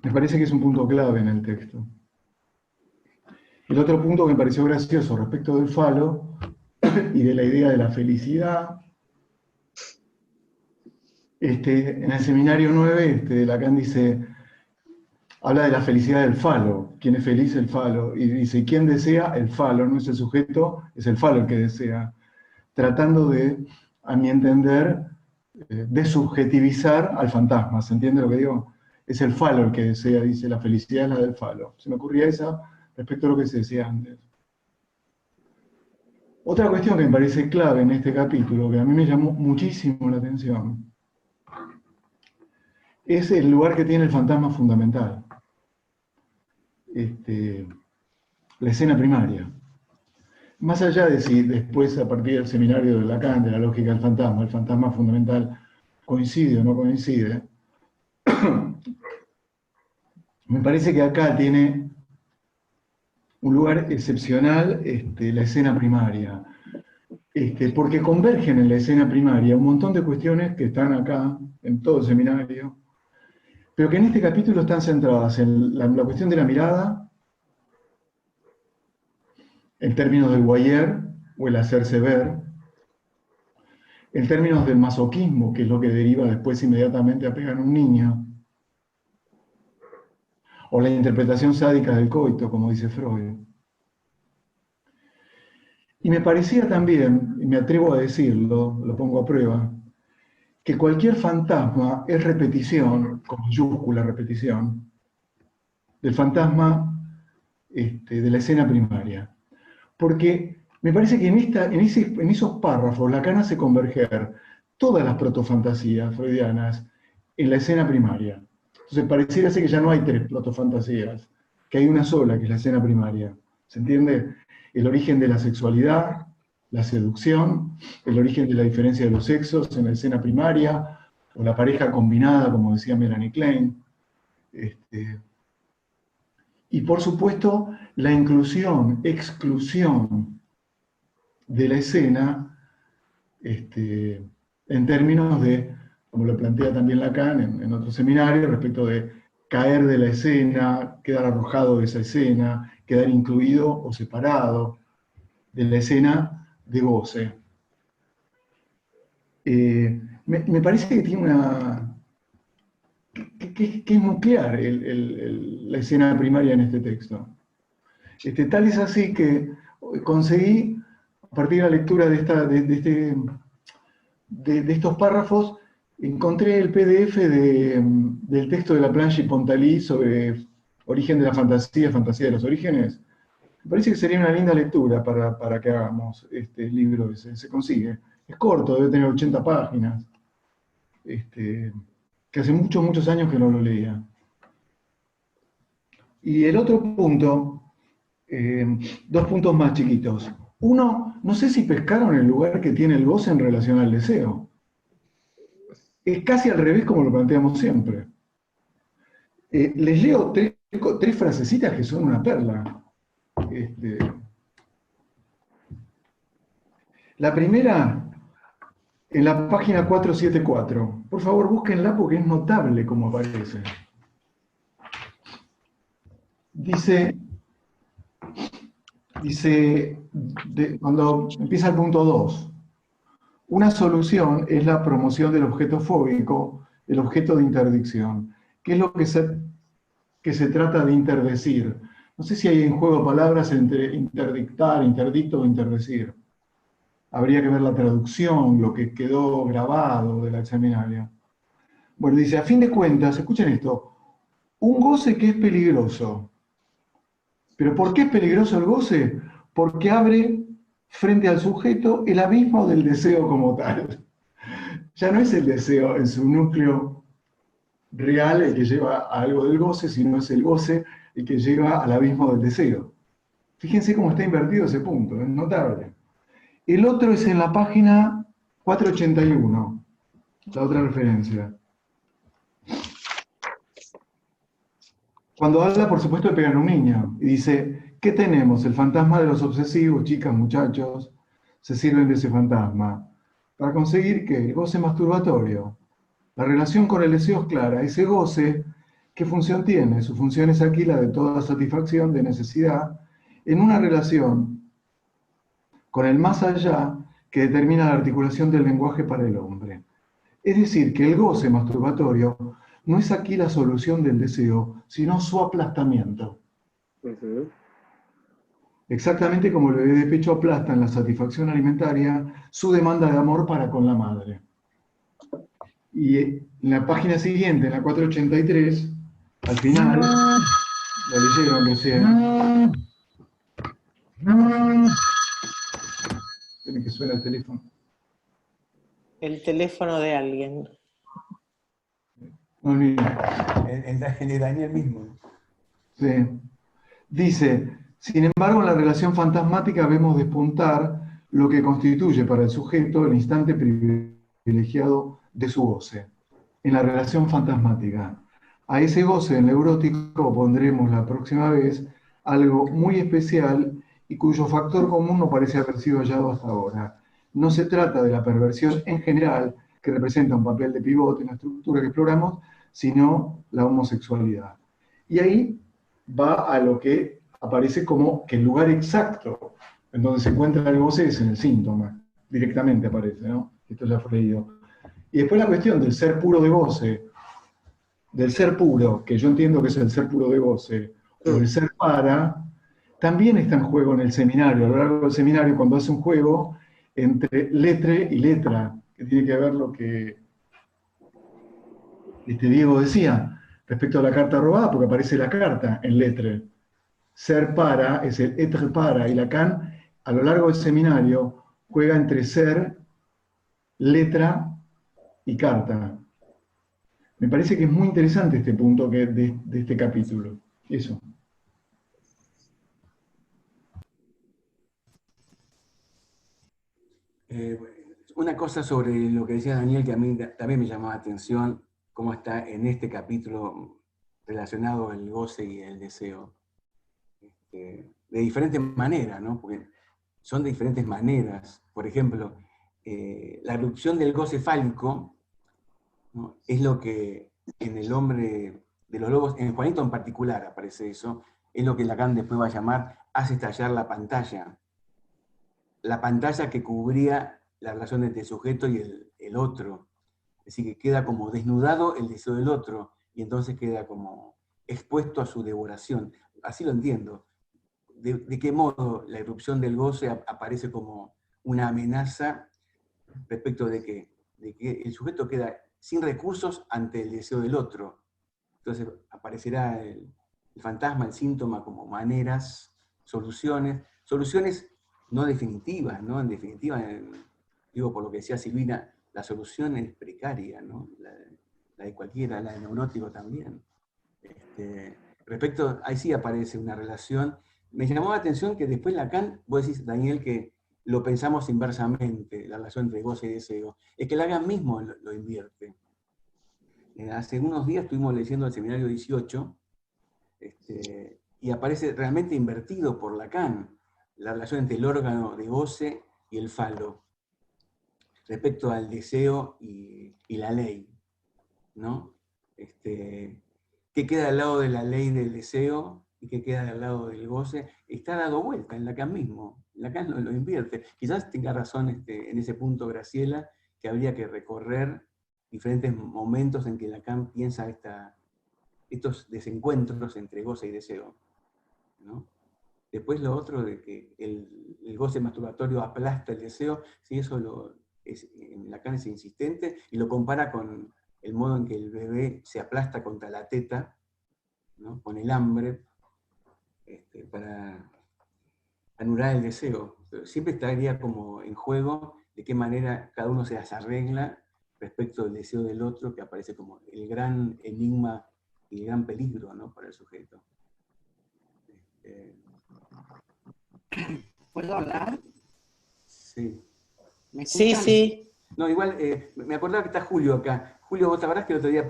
Me parece que es un punto clave en el texto. El otro punto que me pareció gracioso respecto del falo y de la idea de la felicidad, en el seminario 9, Lacan dice, habla de la felicidad del falo, quién es feliz, el falo, y dice, ¿quién desea? El falo, no es el sujeto, es el falo el que desea, tratando de, a mi entender, desubjetivizar al fantasma, ¿se entiende lo que digo? Es el falo el que desea, dice, la felicidad es la del falo. Se me ocurría esa respecto a lo que se decía antes. Otra cuestión que me parece clave en este capítulo, que a mí me llamó muchísimo la atención, es el lugar que tiene el fantasma fundamental. La escena primaria. Más allá de si después, a partir del seminario de Lacan, de la lógica del fantasma, el fantasma fundamental coincide o no coincide, me parece que acá tiene un lugar excepcional la escena primaria, porque convergen en la escena primaria un montón de cuestiones que están acá, en todo el seminario, pero que en este capítulo están centradas en la cuestión de la mirada, en términos del voyeur, o el hacerse ver, en términos del masoquismo, que es lo que deriva después inmediatamente a pegar a un niño, o la interpretación sádica del coito, como dice Freud. Y me parecía también, y me atrevo a decirlo, lo pongo a prueba, que cualquier fantasma es repetición, con mayúscula repetición, del fantasma de la escena primaria. Porque me parece que en esos párrafos Lacan hace converger todas las protofantasías freudianas en la escena primaria. Entonces pareciera ser que ya no hay tres protofantasías, que hay una sola, que es la escena primaria. ¿Se entiende? El origen de la sexualidad, la seducción, el origen de la diferencia de los sexos en la escena primaria, o la pareja combinada, como decía Melanie Klein. Y por supuesto, la inclusión, exclusión de la escena, en términos de, como lo plantea también Lacan en otro seminario, respecto de caer de la escena, quedar arrojado de esa escena, quedar incluido o separado de la escena de goce. Me parece que tiene una... que es nuclear la escena primaria en este texto. Tal es así que conseguí, a partir de la lectura de estos párrafos, encontré el PDF del texto de Laplanche y Pontalis sobre origen de la fantasía, fantasía de los orígenes. Me parece que sería una linda lectura para que hagamos este libro. Se consigue. Es corto, debe tener 80 páginas. Que hace muchos, muchos años que no lo leía. Y el otro punto, dos puntos más chiquitos. Uno, no sé si pescaron el lugar que tiene el goce en relación al deseo. Es casi al revés como lo planteamos siempre. Les leo tres frasecitas que son una perla. La primera, en la página 474. Por favor, búsquenla porque es notable como aparece. Dice cuando empieza el punto 2, una solución es la promoción del objeto fóbico, el objeto de interdicción. ¿Qué es lo que se trata de interdecir? No sé si hay en juego palabras entre interdictar, interdicto o interdecir. Habría que ver la traducción, lo que quedó grabado de la seminaria. Bueno, dice, a fin de cuentas, escuchen esto, un goce que es peligroso. ¿Pero por qué es peligroso el goce? Porque abre frente al sujeto el abismo del deseo como tal. Ya no es el deseo en su núcleo real el que lleva a algo del goce, sino es el goce el que lleva al abismo del deseo. Fíjense cómo está invertido ese punto, es notable. El otro es en la página 481, la otra referencia. Cuando habla, por supuesto, de pegar a un niño. Y dice, ¿qué tenemos? El fantasma de los obsesivos, chicas, muchachos, se sirven de ese fantasma para conseguir que el goce masturbatorio. La relación con el deseo es clara. Ese goce, ¿qué función tiene? Su función es aquí la de toda satisfacción de necesidad en una relación con el más allá que determina la articulación del lenguaje para el hombre. Es decir, que el goce masturbatorio no es aquí la solución del deseo, sino su aplastamiento. Exactamente como el bebé de pecho aplasta en la satisfacción alimentaria su demanda de amor para con la madre. Y en la página siguiente, en la 483, al final, lo leyeron recién. Tiene que suena el teléfono. El teléfono de alguien. No, ni... el de Daniel mismo. Sí. Dice, sin embargo, en la relación fantasmática vemos despuntar lo que constituye para el sujeto el instante privilegiado de su goce. En la relación fantasmática. A ese goce neurótico pondremos la próxima vez algo muy especial y cuyo factor común no parece haber sido hallado hasta ahora. No se trata de la perversión en general, que representa un papel de pivote en la estructura que exploramos, sino la homosexualidad. Y ahí va a lo que aparece como que el lugar exacto en donde se encuentra el goce es en el síntoma, directamente aparece, ¿no? Esto ya fue leído. Y después la cuestión del ser puro de goce, del ser puro, que yo entiendo que es el ser puro de goce, o el ser para, también está en juego en el seminario. A lo largo del seminario, cuando hace un juego entre letre y letra, que tiene que ver lo que Diego decía, respecto a la carta robada, porque aparece la carta en letre. Ser para es el être para, y Lacan, a lo largo del seminario, juega entre ser, letra y carta. Me parece que es muy interesante este punto de este capítulo. Eso. Una cosa sobre lo que decía Daniel, que a mí también me llamaba la atención, cómo está en este capítulo relacionado el goce y el deseo. De diferentes maneras, ¿no? Porque son de diferentes maneras. Por ejemplo, la erupción del goce fálico, ¿no? Es lo que en el hombre de los lobos, en Juanito en particular aparece eso, es lo que Lacan después va a llamar hace estallar la pantalla. La pantalla que cubría la relación entre el sujeto y el otro. Es decir, que queda como desnudado el deseo del otro, y entonces queda como expuesto a su devoración. Así lo entiendo. ¿De qué modo la irrupción del goce aparece como una amenaza respecto de que el sujeto queda sin recursos ante el deseo del otro? Entonces aparecerá el fantasma, el síntoma, como maneras, soluciones no definitivas, ¿no? En definitiva, digo por lo que decía Silvina, la solución es precaria, ¿no? La de cualquiera, la de neurótico también. Respecto, ahí sí aparece una relación. Me llamó la atención que después Lacan, vos decís, Daniel, que lo pensamos inversamente, la relación entre goce y deseo. Es que Lacan mismo lo invierte. Hace unos días estuvimos leyendo el seminario 18, y aparece realmente invertido por Lacan la relación entre el órgano de goce y el falo, respecto al deseo y la ley, ¿no? ¿Qué queda al lado de la ley del deseo y qué queda al lado del goce? Está dado vuelta en Lacan mismo. Lacan lo invierte. Quizás tenga razón en ese punto Graciela, que habría que recorrer diferentes momentos en que Lacan piensa estos desencuentros entre goce y deseo, ¿no? Después lo otro de que el goce masturbatorio aplasta el deseo, sí, eso Lacan es insistente, y lo compara con el modo en que el bebé se aplasta contra la teta, ¿no? Con el hambre, para anular el deseo. Pero siempre estaría como en juego de qué manera cada uno se las arregla respecto del deseo del otro, que aparece como el gran enigma y el gran peligro, ¿no? Para el sujeto. ¿Puedo hablar? Sí. ¿Me escuchan? Sí. No, igual, me acordaba que está Julio acá. Julio, vos sabrás que el otro día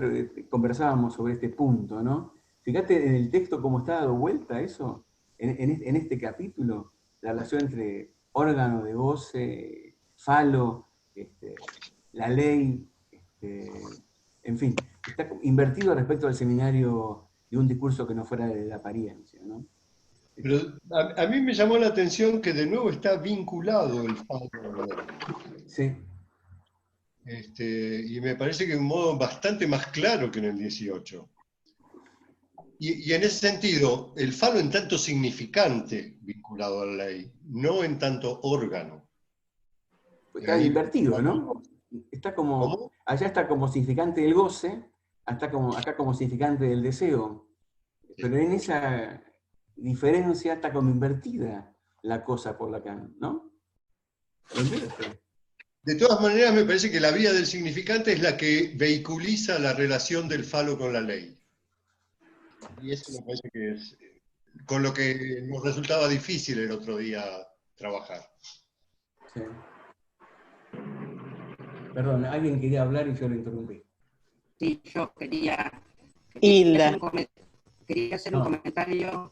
conversábamos sobre este punto, ¿no? Fíjate en el texto cómo está dado vuelta eso, en este capítulo, la relación entre órgano de goce, falo, la ley, en fin, está invertido respecto al seminario de un discurso que no fuera de la apariencia, ¿no? Pero a mí me llamó la atención que de nuevo está vinculado el falo. Sí. Y me parece que de un modo bastante más claro que en el 18. Y en ese sentido, el falo en tanto significante vinculado a la ley, no en tanto órgano. Pues está invertido, ¿no? Está como, ¿cómo? allá está como significante del goce, acá como significante del deseo. Pero en esa diferencia está como invertida la cosa por Lacan, ¿no? De todas maneras, me parece que la vía del significante es la que vehiculiza la relación del falo con la ley. Y eso me parece que es con lo que nos resultaba difícil el otro día trabajar. Sí. Perdón, alguien quería hablar y yo lo interrumpí. Sí, yo quería Hilda. quería hacer un comentario.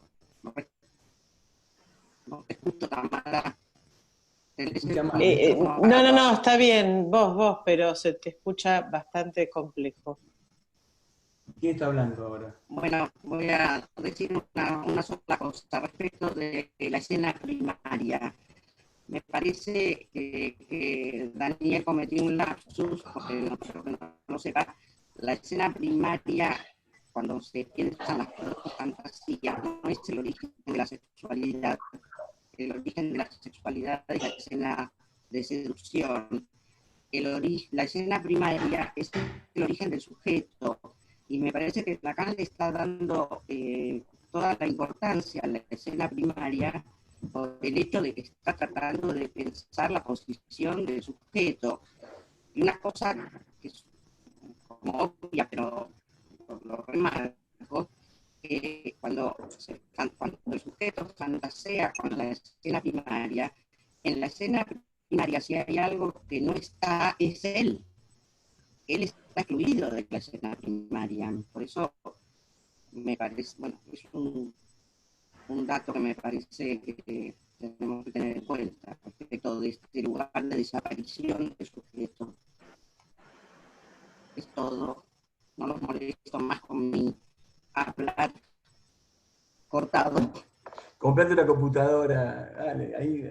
No te escucho tan mala. No, está bien, vos, pero se te escucha bastante complejo. ¿Quién está hablando ahora? Bueno, voy a decir una sola cosa respecto de la escena primaria. Me parece que Daniel cometió un lapsus, porque no lo sepa, la escena primaria, cuando se piensan las fantasías, no es el origen de la sexualidad. El origen de la sexualidad es la escena de seducción. La escena primaria es el origen del sujeto. Y me parece que Lacan le está dando toda la importancia a la escena primaria por el hecho de que está tratando de pensar la posición del sujeto. Y una cosa que es como obvia, pero lo remarco, que cuando el sujeto fantasea con la escena primaria, en la escena primaria si hay algo que no está, es él. Él está excluido de la escena primaria. Por eso me parece, bueno, es un dato que me parece que tenemos que tener en cuenta respecto de este lugar de desaparición del sujeto. Es todo. No los molesto más con mi hablar cortado. Comprate una computadora, dale, ahí.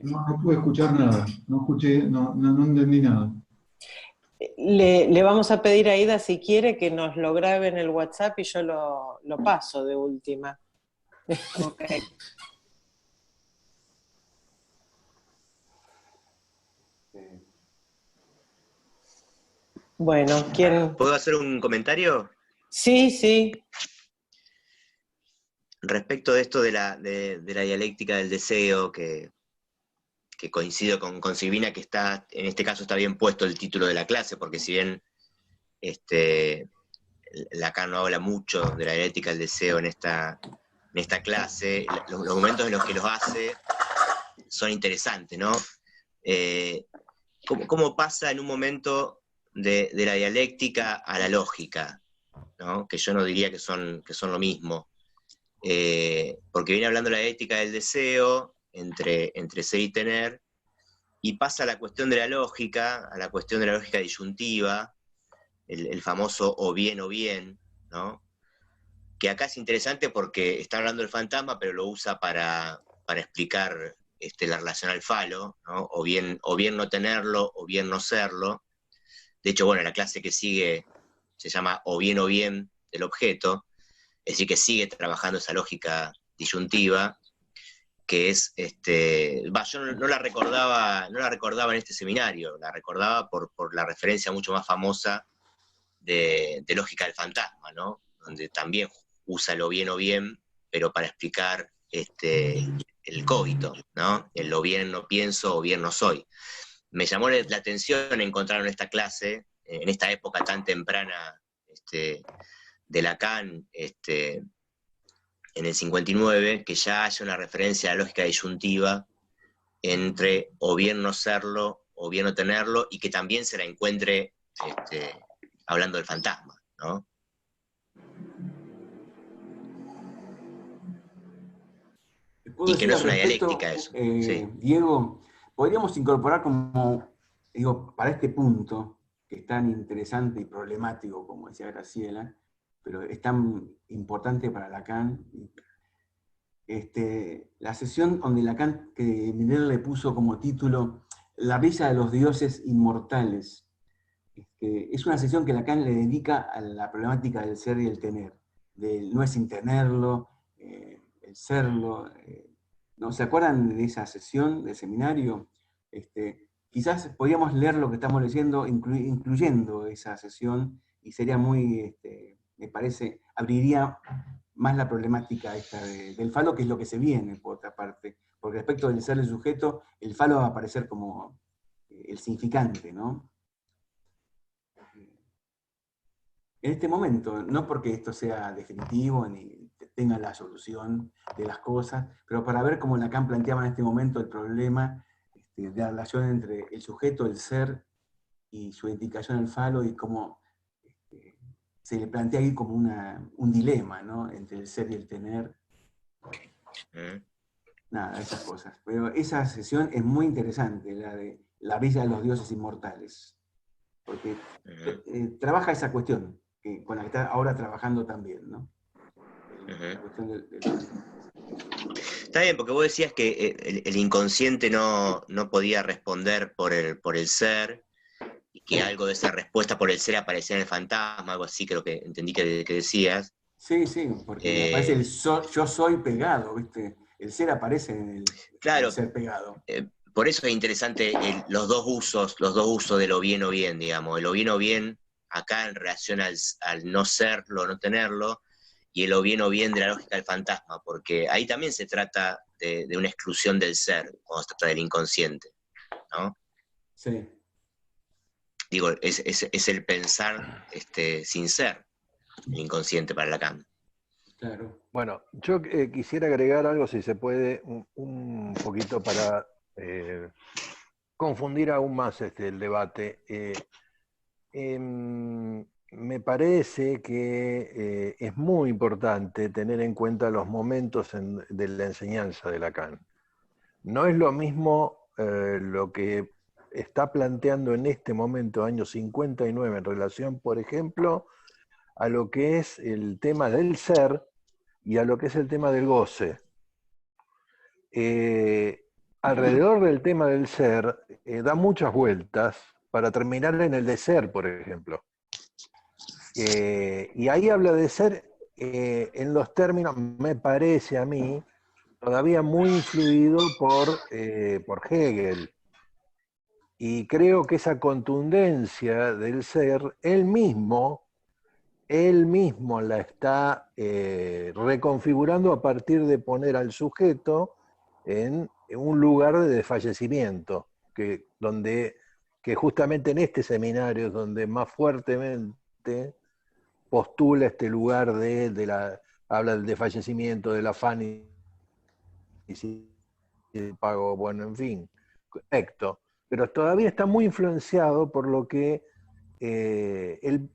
No pude escuchar nada, no entendí nada. Le vamos a pedir a Ida si quiere que nos lo grabe en el WhatsApp y yo lo paso de última. Okay. Bueno, ¿quién? ¿Puedo hacer un comentario? Sí. Respecto de esto de la dialéctica del deseo, que coincido con Silvina, que está, en este caso está bien puesto el título de la clase, porque si bien Lacan no habla mucho de la dialéctica del deseo en esta clase, los momentos en los que los hace son interesantes, ¿no? ¿Cómo pasa en un momento de la dialéctica a la lógica, ¿no? Que yo no diría que son lo mismo. Porque viene hablando de la dialéctica del deseo entre ser y tener, y pasa a la cuestión de la lógica, a la cuestión de la lógica disyuntiva, el famoso o bien, ¿no? Que acá es interesante porque está hablando del fantasma, pero lo usa para explicar la relación al falo, ¿no? O bien no tenerlo, o bien no serlo. De hecho, bueno, la clase que sigue se llama o bien del objeto, es decir, que sigue trabajando esa lógica disyuntiva, que es, yo no la recordaba en este seminario, la recordaba por la referencia mucho más famosa de lógica del fantasma, ¿no? Donde también usa lo bien, pero para explicar el cogito, ¿no? El lo bien no pienso o bien no soy. Me llamó la atención encontrar en esta clase, en esta época tan temprana de Lacan, en el 59, que ya haya una referencia a la lógica disyuntiva entre o bien no serlo o bien no tenerlo, y que también se la encuentre hablando del fantasma, ¿no? Y que no es una dialéctica eso. Sí. Diego, podríamos incorporar como, digo, para este punto, que es tan interesante y problemático, como decía Graciela, pero es tan importante para Lacan, la sesión donde Lacan, que Miller le puso como título La risa de los dioses inmortales. Es una sesión que Lacan le dedica a la problemática del ser y el tener, del no es sin tenerlo, el serlo. ¿No se acuerdan de esa sesión de seminario? Quizás podríamos leer lo que estamos leyendo, incluyendo esa sesión, y sería muy, me parece, abriría más la problemática esta del falo, que es lo que se viene, por otra parte. Porque respecto del ser el sujeto, el falo va a aparecer como el significante, ¿no? En este momento, no porque esto sea definitivo ni tenga la solución de las cosas, pero para ver cómo Lacan planteaba en este momento el problema de la relación entre el sujeto, el ser, y su identificación al falo, y cómo se le plantea ahí como un dilema, ¿no? Entre el ser y el tener. Nada, esas cosas. Pero esa sesión es muy interesante, la de La risa de los dioses inmortales, porque trabaja esa cuestión, con la que está ahora trabajando también, ¿no? La cuestión Está bien, porque vos decías que el inconsciente no podía responder por el ser, y que algo de esa respuesta por el ser aparecía en el fantasma, algo así creo que entendí que decías. Sí, porque aparece el yo soy pegado, ¿viste? El ser aparece en el ser pegado. Por eso es interesante los dos usos de lo bien o bien, digamos. El o bien acá en relación al no serlo, no tenerlo, y el o bien de la lógica del fantasma, porque ahí también se trata de una exclusión del ser, cuando se trata del inconsciente, ¿no? Sí. Digo, es el pensar sin ser, el inconsciente para Lacan. Claro. Bueno, yo quisiera agregar algo, si se puede, un poquito para confundir aún más el debate. Me parece que es muy importante tener en cuenta los momentos de la enseñanza de Lacan. No es lo mismo lo que está planteando en este momento, año 59, en relación, por ejemplo, a lo que es el tema del ser y a lo que es el tema del goce. Alrededor del tema del ser, da muchas vueltas para terminar en el de ser, por ejemplo. Y ahí habla de ser en los términos, me parece a mí, todavía muy influido por Hegel. Y creo que esa contundencia del ser, él mismo la está reconfigurando a partir de poner al sujeto en un lugar de desfallecimiento, que justamente en este seminario es donde más fuertemente postula este lugar habla del desfallecimiento, del afán y el pago, bueno, en fin, correcto. Pero todavía está muy influenciado por lo que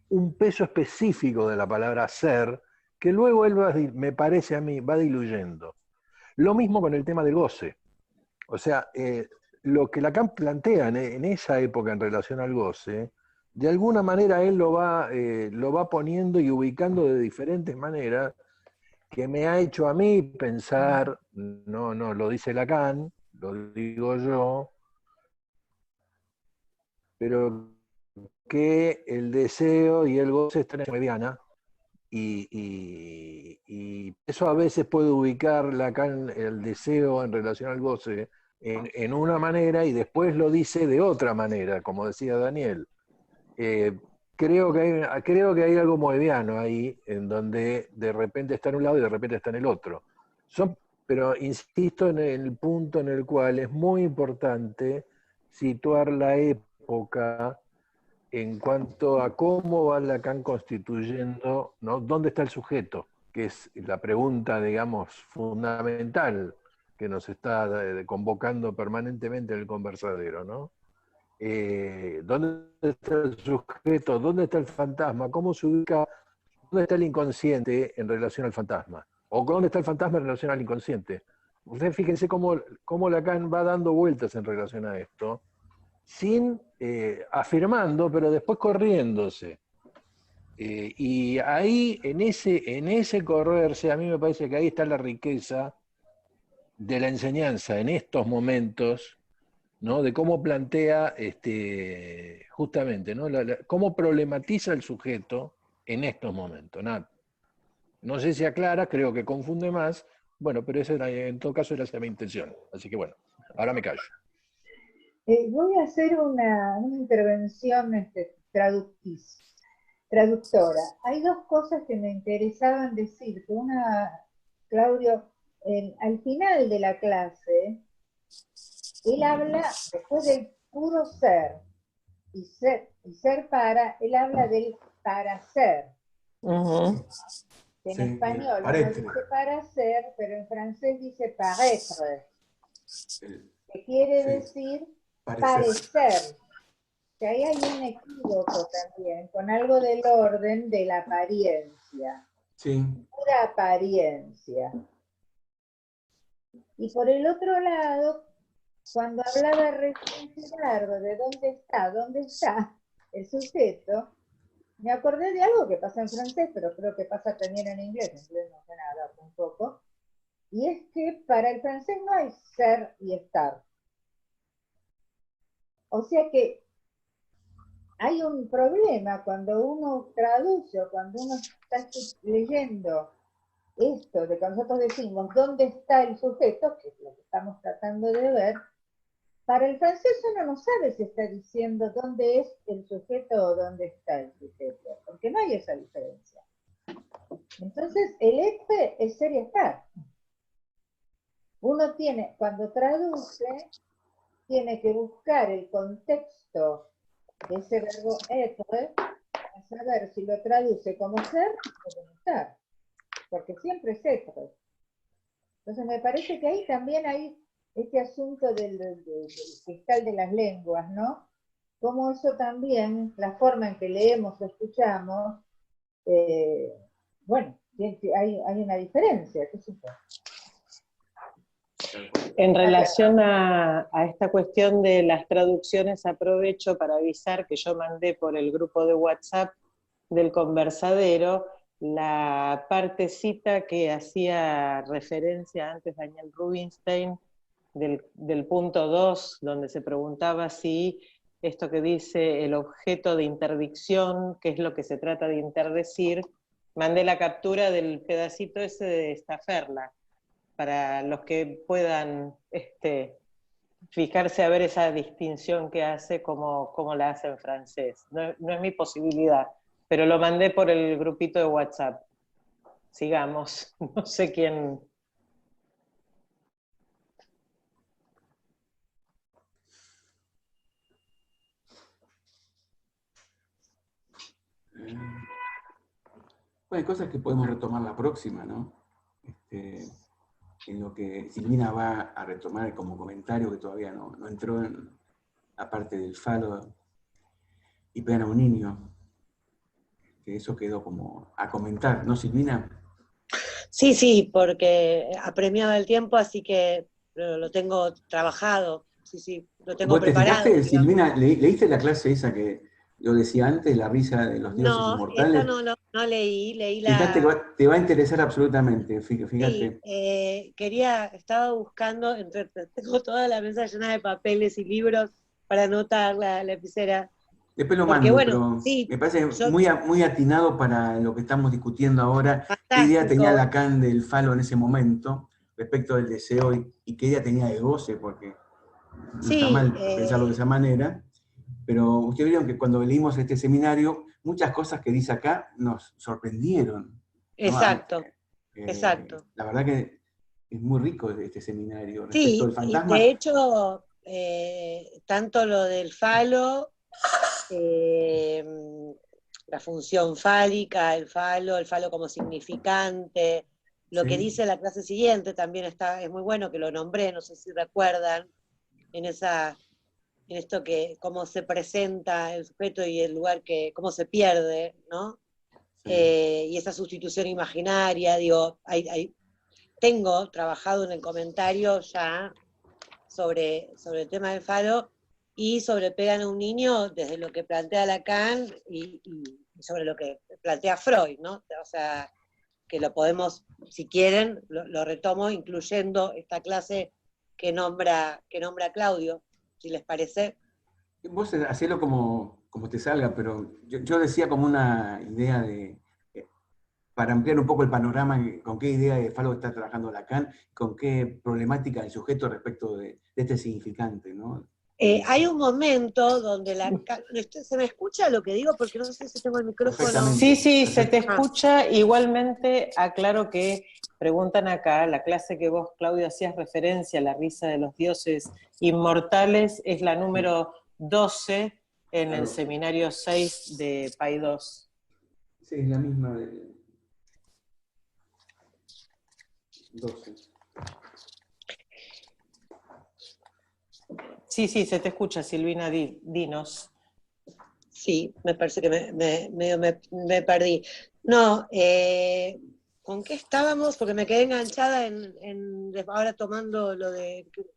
un peso específico de la palabra ser, que luego él me parece a mí, va diluyendo. Lo mismo con el tema del goce. O sea, lo que Lacan plantea en esa época en relación al goce, de alguna manera él lo va poniendo y ubicando de diferentes maneras, que me ha hecho a mí pensar, no lo dice Lacan, lo digo yo, pero que el deseo y el goce están en mediana, y eso a veces puede ubicar Lacan el deseo en relación al goce en una manera y después lo dice de otra manera, como decía Daniel. Creo que hay algo moebiano ahí, en donde de repente está en un lado y de repente está en el otro. Pero insisto en el punto en el cual es muy importante situar la época en cuanto a cómo va Lacan constituyendo, ¿no? ¿Dónde está el sujeto? Que es la pregunta, digamos, fundamental que nos está convocando permanentemente en el conversadero, ¿no? ¿Dónde está el sujeto? ¿Dónde está el fantasma? ¿Cómo se ubica? ¿Dónde está el inconsciente en relación al fantasma? ¿O dónde está el fantasma en relación al inconsciente? Ustedes fíjense cómo Lacan va dando vueltas en relación a esto, sin afirmando, pero después corriéndose. Y ahí, en ese correrse, a mí me parece que ahí está la riqueza de la enseñanza en estos momentos, ¿no? De cómo plantea justamente, ¿no? Cómo problematiza el sujeto en estos momentos. No sé si aclara, creo que confunde más, bueno, pero en todo caso esa mi intención. Así que bueno, ahora me callo. Voy a hacer una intervención traductora. Hay dos cosas que me interesaban decir. Una, Claudio, al final de la clase, él habla, después del puro ser y ser para, él habla del para ser. En español uno dice para ser, pero en francés dice paraître, que quiere decir parecer. Que ahí hay un equívoco también, con algo del orden de la apariencia. Sí. Pura apariencia. Y por el otro lado, cuando hablaba recién Gerardo de dónde está el sujeto, me acordé de algo que pasa en francés, pero creo que pasa también en inglés no sé nada, un poco, y es que para el francés no hay ser y estar. O sea que hay un problema cuando uno traduce o cuando uno está leyendo esto de que nosotros decimos dónde está el sujeto, que es lo que estamos tratando de ver. Para el francés uno no sabe si está diciendo dónde es el sujeto o dónde está el sujeto, porque no hay esa diferencia. Entonces, el être es ser y estar. Uno tiene, cuando traduce, tiene que buscar el contexto de ese verbo être para saber si lo traduce como ser o como estar, porque siempre es être. Entonces, me parece que ahí también hay este asunto del cristal de las lenguas, ¿no? Como eso también, la forma en que leemos o escuchamos, bueno, hay una diferencia, qué sé yo. En relación a esta cuestión de las traducciones, aprovecho para avisar que yo mandé por el grupo de WhatsApp del conversadero la partecita que hacía referencia antes Daniel Rubinstein, del punto 2, donde se preguntaba si esto que dice el objeto de interdicción, qué es lo que se trata de interdecir, mandé la captura del pedacito ese de Stafferla, para los que puedan fijarse a ver esa distinción que hace, como la hace en francés. No es mi posibilidad, pero lo mandé por el grupito de WhatsApp. Sigamos, no sé quién... Bueno, hay cosas que podemos retomar la próxima, ¿no? En lo que Silvina va a retomar como comentario que todavía no entró en la parte del falo y pena a un niño. Que eso quedó como a comentar, ¿no, Silvina? Sí, porque apremiaba el tiempo, así que lo tengo trabajado, sí, lo tengo ¿Vos te preparado. fijaste, Silvina, leíste la clase esa que yo decía antes, la risa de los dioses No, inmortales? esa no leí Fíjate, la... te va a interesar absolutamente, fíjate. Sí, estaba buscando, tengo toda la mesa llena de papeles y libros para anotar la lapicera. Después lo Porque, mando, bueno, pero sí, me parece muy atinado para lo que estamos discutiendo ahora. ¿Qué idea tenía Lacan del falo en ese momento respecto del deseo y qué idea tenía de goce? Porque no está mal pensarlo de esa manera. Pero ustedes vieron que cuando leímos este seminario, muchas cosas que dice acá nos sorprendieron, ¿no? Exacto, exacto. La verdad que es muy rico este seminario respecto Sí, del fantasma. y de hecho, tanto lo del falo, la función fálica, el falo como significante, lo que dice la clase siguiente también es muy bueno que lo nombré, no sé si recuerdan, en esa en esto que cómo se presenta el sujeto y el lugar que, cómo se pierde, ¿no? Y esa sustitución imaginaria, digo, tengo trabajado en el comentario ya sobre el tema del falo y sobre Pegan a un niño desde lo que plantea Lacan y sobre lo que plantea Freud, ¿no? O sea, que lo podemos, si quieren, lo retomo, incluyendo esta clase que nombra Claudio, si les parece. Vos hacelo como te salga, pero yo decía como una idea para ampliar un poco el panorama, con qué idea de falo está trabajando Lacan, con qué problemática del sujeto respecto de este significante, ¿no? Hay un momento donde ¿se me escucha lo que digo? Porque no sé si tengo el micrófono. Sí, se te escucha. Igualmente, aclaro que preguntan acá, la clase que vos, Claudio, hacías referencia, La risa de los dioses inmortales, es la número 12 en el seminario 6 de PAI 2. Sí, es la misma de 12. Sí, se te escucha, Silvina, dinos. Sí, me parece que me perdí. No, ¿con qué estábamos? Porque me quedé enganchada ahora tomando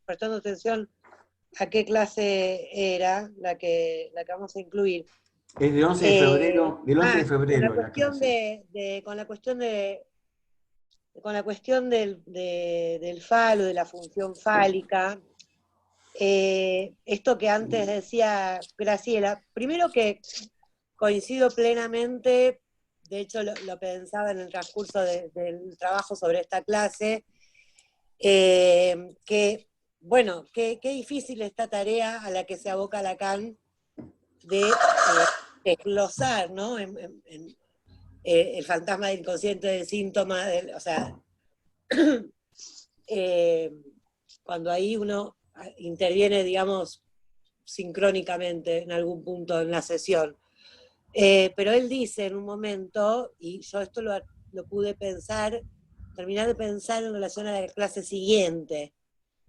prestando atención a qué clase era la que vamos a incluir. Es de 11 de febrero, del 11 de febrero con la cuestión del falo, de la función fálica, esto que antes decía Graciela, primero que coincido plenamente, de hecho lo pensaba en el transcurso del trabajo sobre esta clase, que, bueno, qué difícil esta tarea a la que se aboca Lacan de desglosar, ¿no? El fantasma del inconsciente del síntoma, o sea, cuando ahí uno interviene, digamos, sincrónicamente en algún punto en la sesión. Pero él dice en un momento, y yo esto lo pude terminar de pensar en relación a la clase siguiente,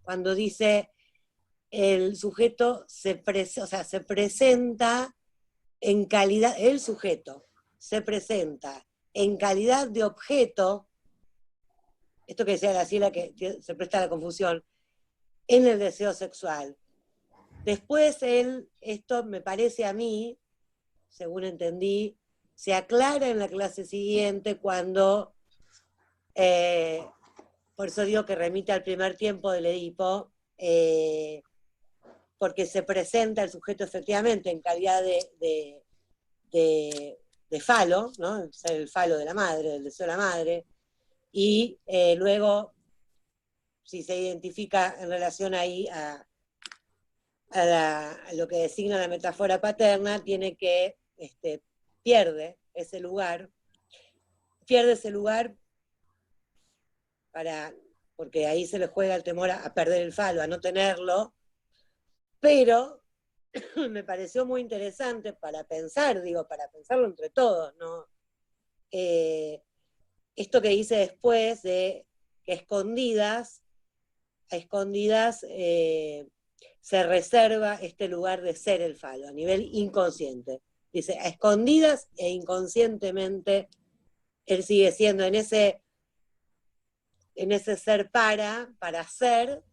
cuando dice el sujeto se presenta en calidad, el sujeto se presenta en calidad de objeto, esto que decía Graciela, que se presta a la confusión, en el deseo sexual. Después esto me parece a mí, según entendí, se aclara en la clase siguiente cuando, por eso digo que remite al primer tiempo del Edipo, porque se presenta el sujeto efectivamente en calidad de falo, ¿no? El falo de la madre, del deseo de la madre, y luego, si se identifica en relación ahí a lo que designa la metáfora paterna, tiene que, pierde ese lugar porque ahí se le juega el temor a perder el falo, a no tenerlo, pero me pareció muy interesante para pensarlo entre todos, ¿no? Esto que dice después de que a escondidas se reserva este lugar de ser el falo, a nivel inconsciente. Dice, a escondidas e inconscientemente, él sigue siendo en ese ser para ser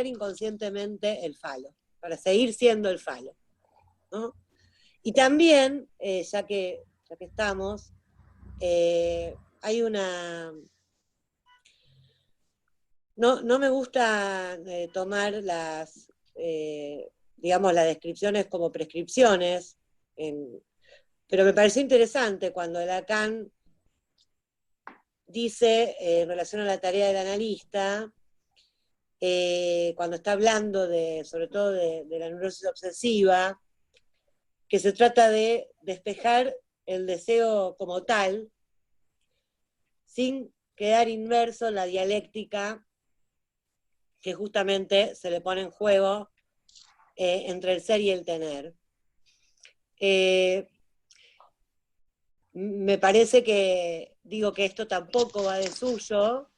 inconscientemente el falo, para seguir siendo el falo, ¿no? Y también, ya que estamos, hay una... No me gusta tomar digamos, las descripciones como prescripciones, pero me pareció interesante cuando Lacan dice, en relación a la tarea del analista, cuando está hablando sobre todo de la neurosis obsesiva, que se trata de despejar el deseo como tal, sin quedar inmerso en la dialéctica que justamente se le pone en juego entre el ser y el tener. Me parece que, digo que esto tampoco va de suyo,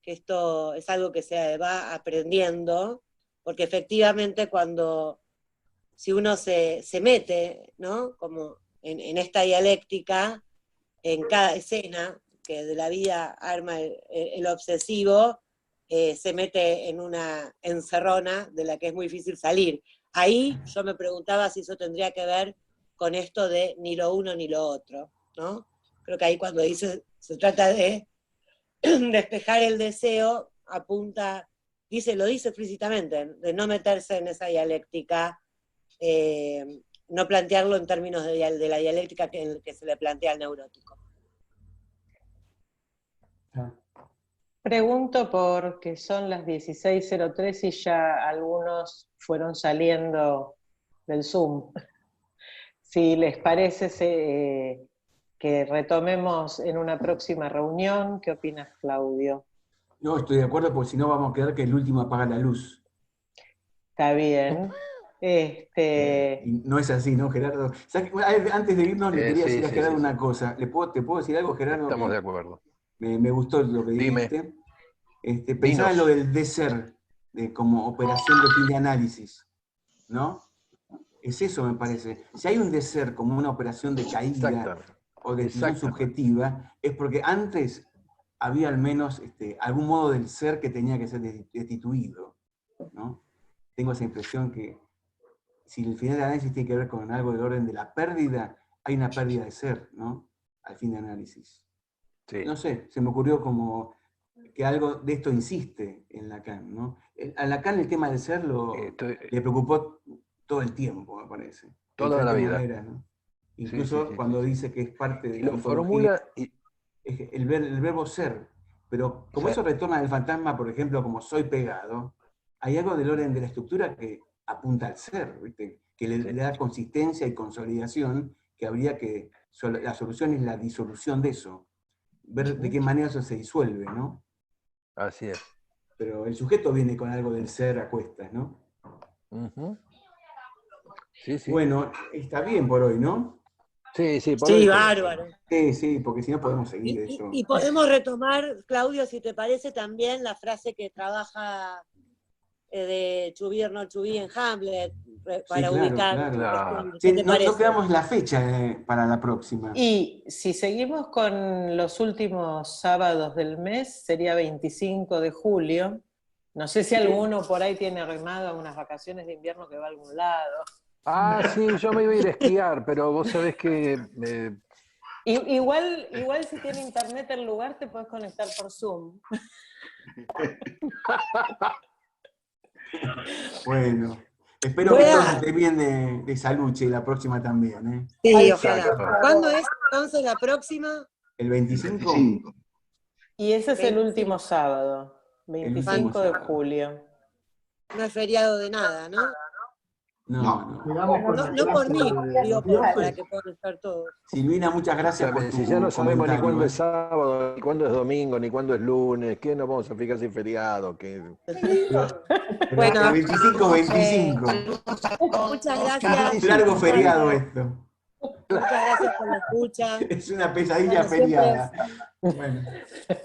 que esto es algo que se va aprendiendo, porque efectivamente cuando si uno se mete, ¿no? Como en esta dialéctica, en cada escena que de la vida arma el obsesivo, se mete en una encerrona de la que es muy difícil salir. Ahí yo me preguntaba si eso tendría que ver con esto de ni lo uno ni lo otro, ¿no? Creo que ahí cuando dice, se trata de despejar el deseo, apunta, lo dice explícitamente, de no meterse en esa dialéctica, no plantearlo en términos de la dialéctica que se le plantea al neurótico. Pregunto porque son las 16:03 y ya algunos fueron saliendo del Zoom. Si les parece que retomemos en una próxima reunión, ¿qué opinas, Claudio? No, estoy de acuerdo, porque si no vamos a quedar que el último apaga la luz. Está bien. Y no es así, ¿no, Gerardo? Antes de irnos, le quería decir a Gerardo una cosa. ¿Te puedo decir algo, Gerardo? Estamos de acuerdo. Me gustó lo que dijiste. Pensaba en lo del DSER, como operación de fin de análisis, ¿no? Es eso, me parece. Si hay un DSER como una operación de caída o de decisión subjetiva, es porque antes había al menos algún modo del ser que tenía que ser destituido, ¿no? Tengo esa impresión que si el final de análisis tiene que ver con algo del orden de la pérdida, hay una pérdida de ser, ¿no? Al fin de análisis. Sí. No sé, se me ocurrió como que algo de esto insiste en Lacan, ¿no? A Lacan el tema del ser le preocupó todo el tiempo, me parece. Toda la vida. ¿No? Incluso cuando dice que es parte de la fórmula el verbo ser. Pero como eso retorna al fantasma, por ejemplo, como soy pegado, hay algo del orden de la estructura que apunta al ser, ¿viste? Que le da consistencia y consolidación, que habría que... La solución es la disolución de eso. Ver de qué manera eso se disuelve, ¿no? Así es. Pero el sujeto viene con algo del ser a cuestas, ¿no? Sí, sí. Bueno, está bien por hoy, ¿no? Sí, sí, por sí, hoy. Bárbaro. Sí, porque si no podemos seguir esto. Y podemos retomar, Claudio, si te parece, también la frase que trabaja de Chubí no Chubí en Hamlet, para ubicar. Claro. Sí, no quedamos la fecha para la próxima. Y si seguimos con los últimos sábados del mes, sería 25 de julio. No sé si alguno por ahí tiene armado unas vacaciones de invierno que va a algún lado. Sí, yo me iba a ir a esquiar, pero vos sabés que... Igual si tiene internet el lugar, te puedes conectar por Zoom. Bueno, espero que todos estén bien de salud, y la próxima también, ¿eh? Sí, ojalá. ¿Cuándo es entonces la próxima? ¿El 25? Y ese es el último sábado, 25 de julio. No es feriado de nada, ¿no? No. No por mí, digo para que puedan estar todos. Silvina, muchas gracias por tu Si ya no sabemos ni cuándo comentario, es sábado, ni cuándo es domingo, ni cuándo es lunes, ¿qué nos vamos a fijar si es feriado? Bueno, 25. Muchas gracias. Un largo feriado esto. Muchas gracias por la escucha. Es una pesadilla feriada. Bueno,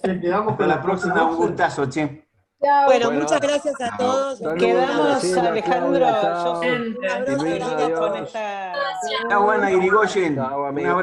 hasta la próxima, un gustazo, che. Bueno, muchas gracias a todos. Quedamos, Alejandro, Chao, yo un abrazo Silvina, con adiós. esta... Chao, Ana Irigoyen. Un abrazo.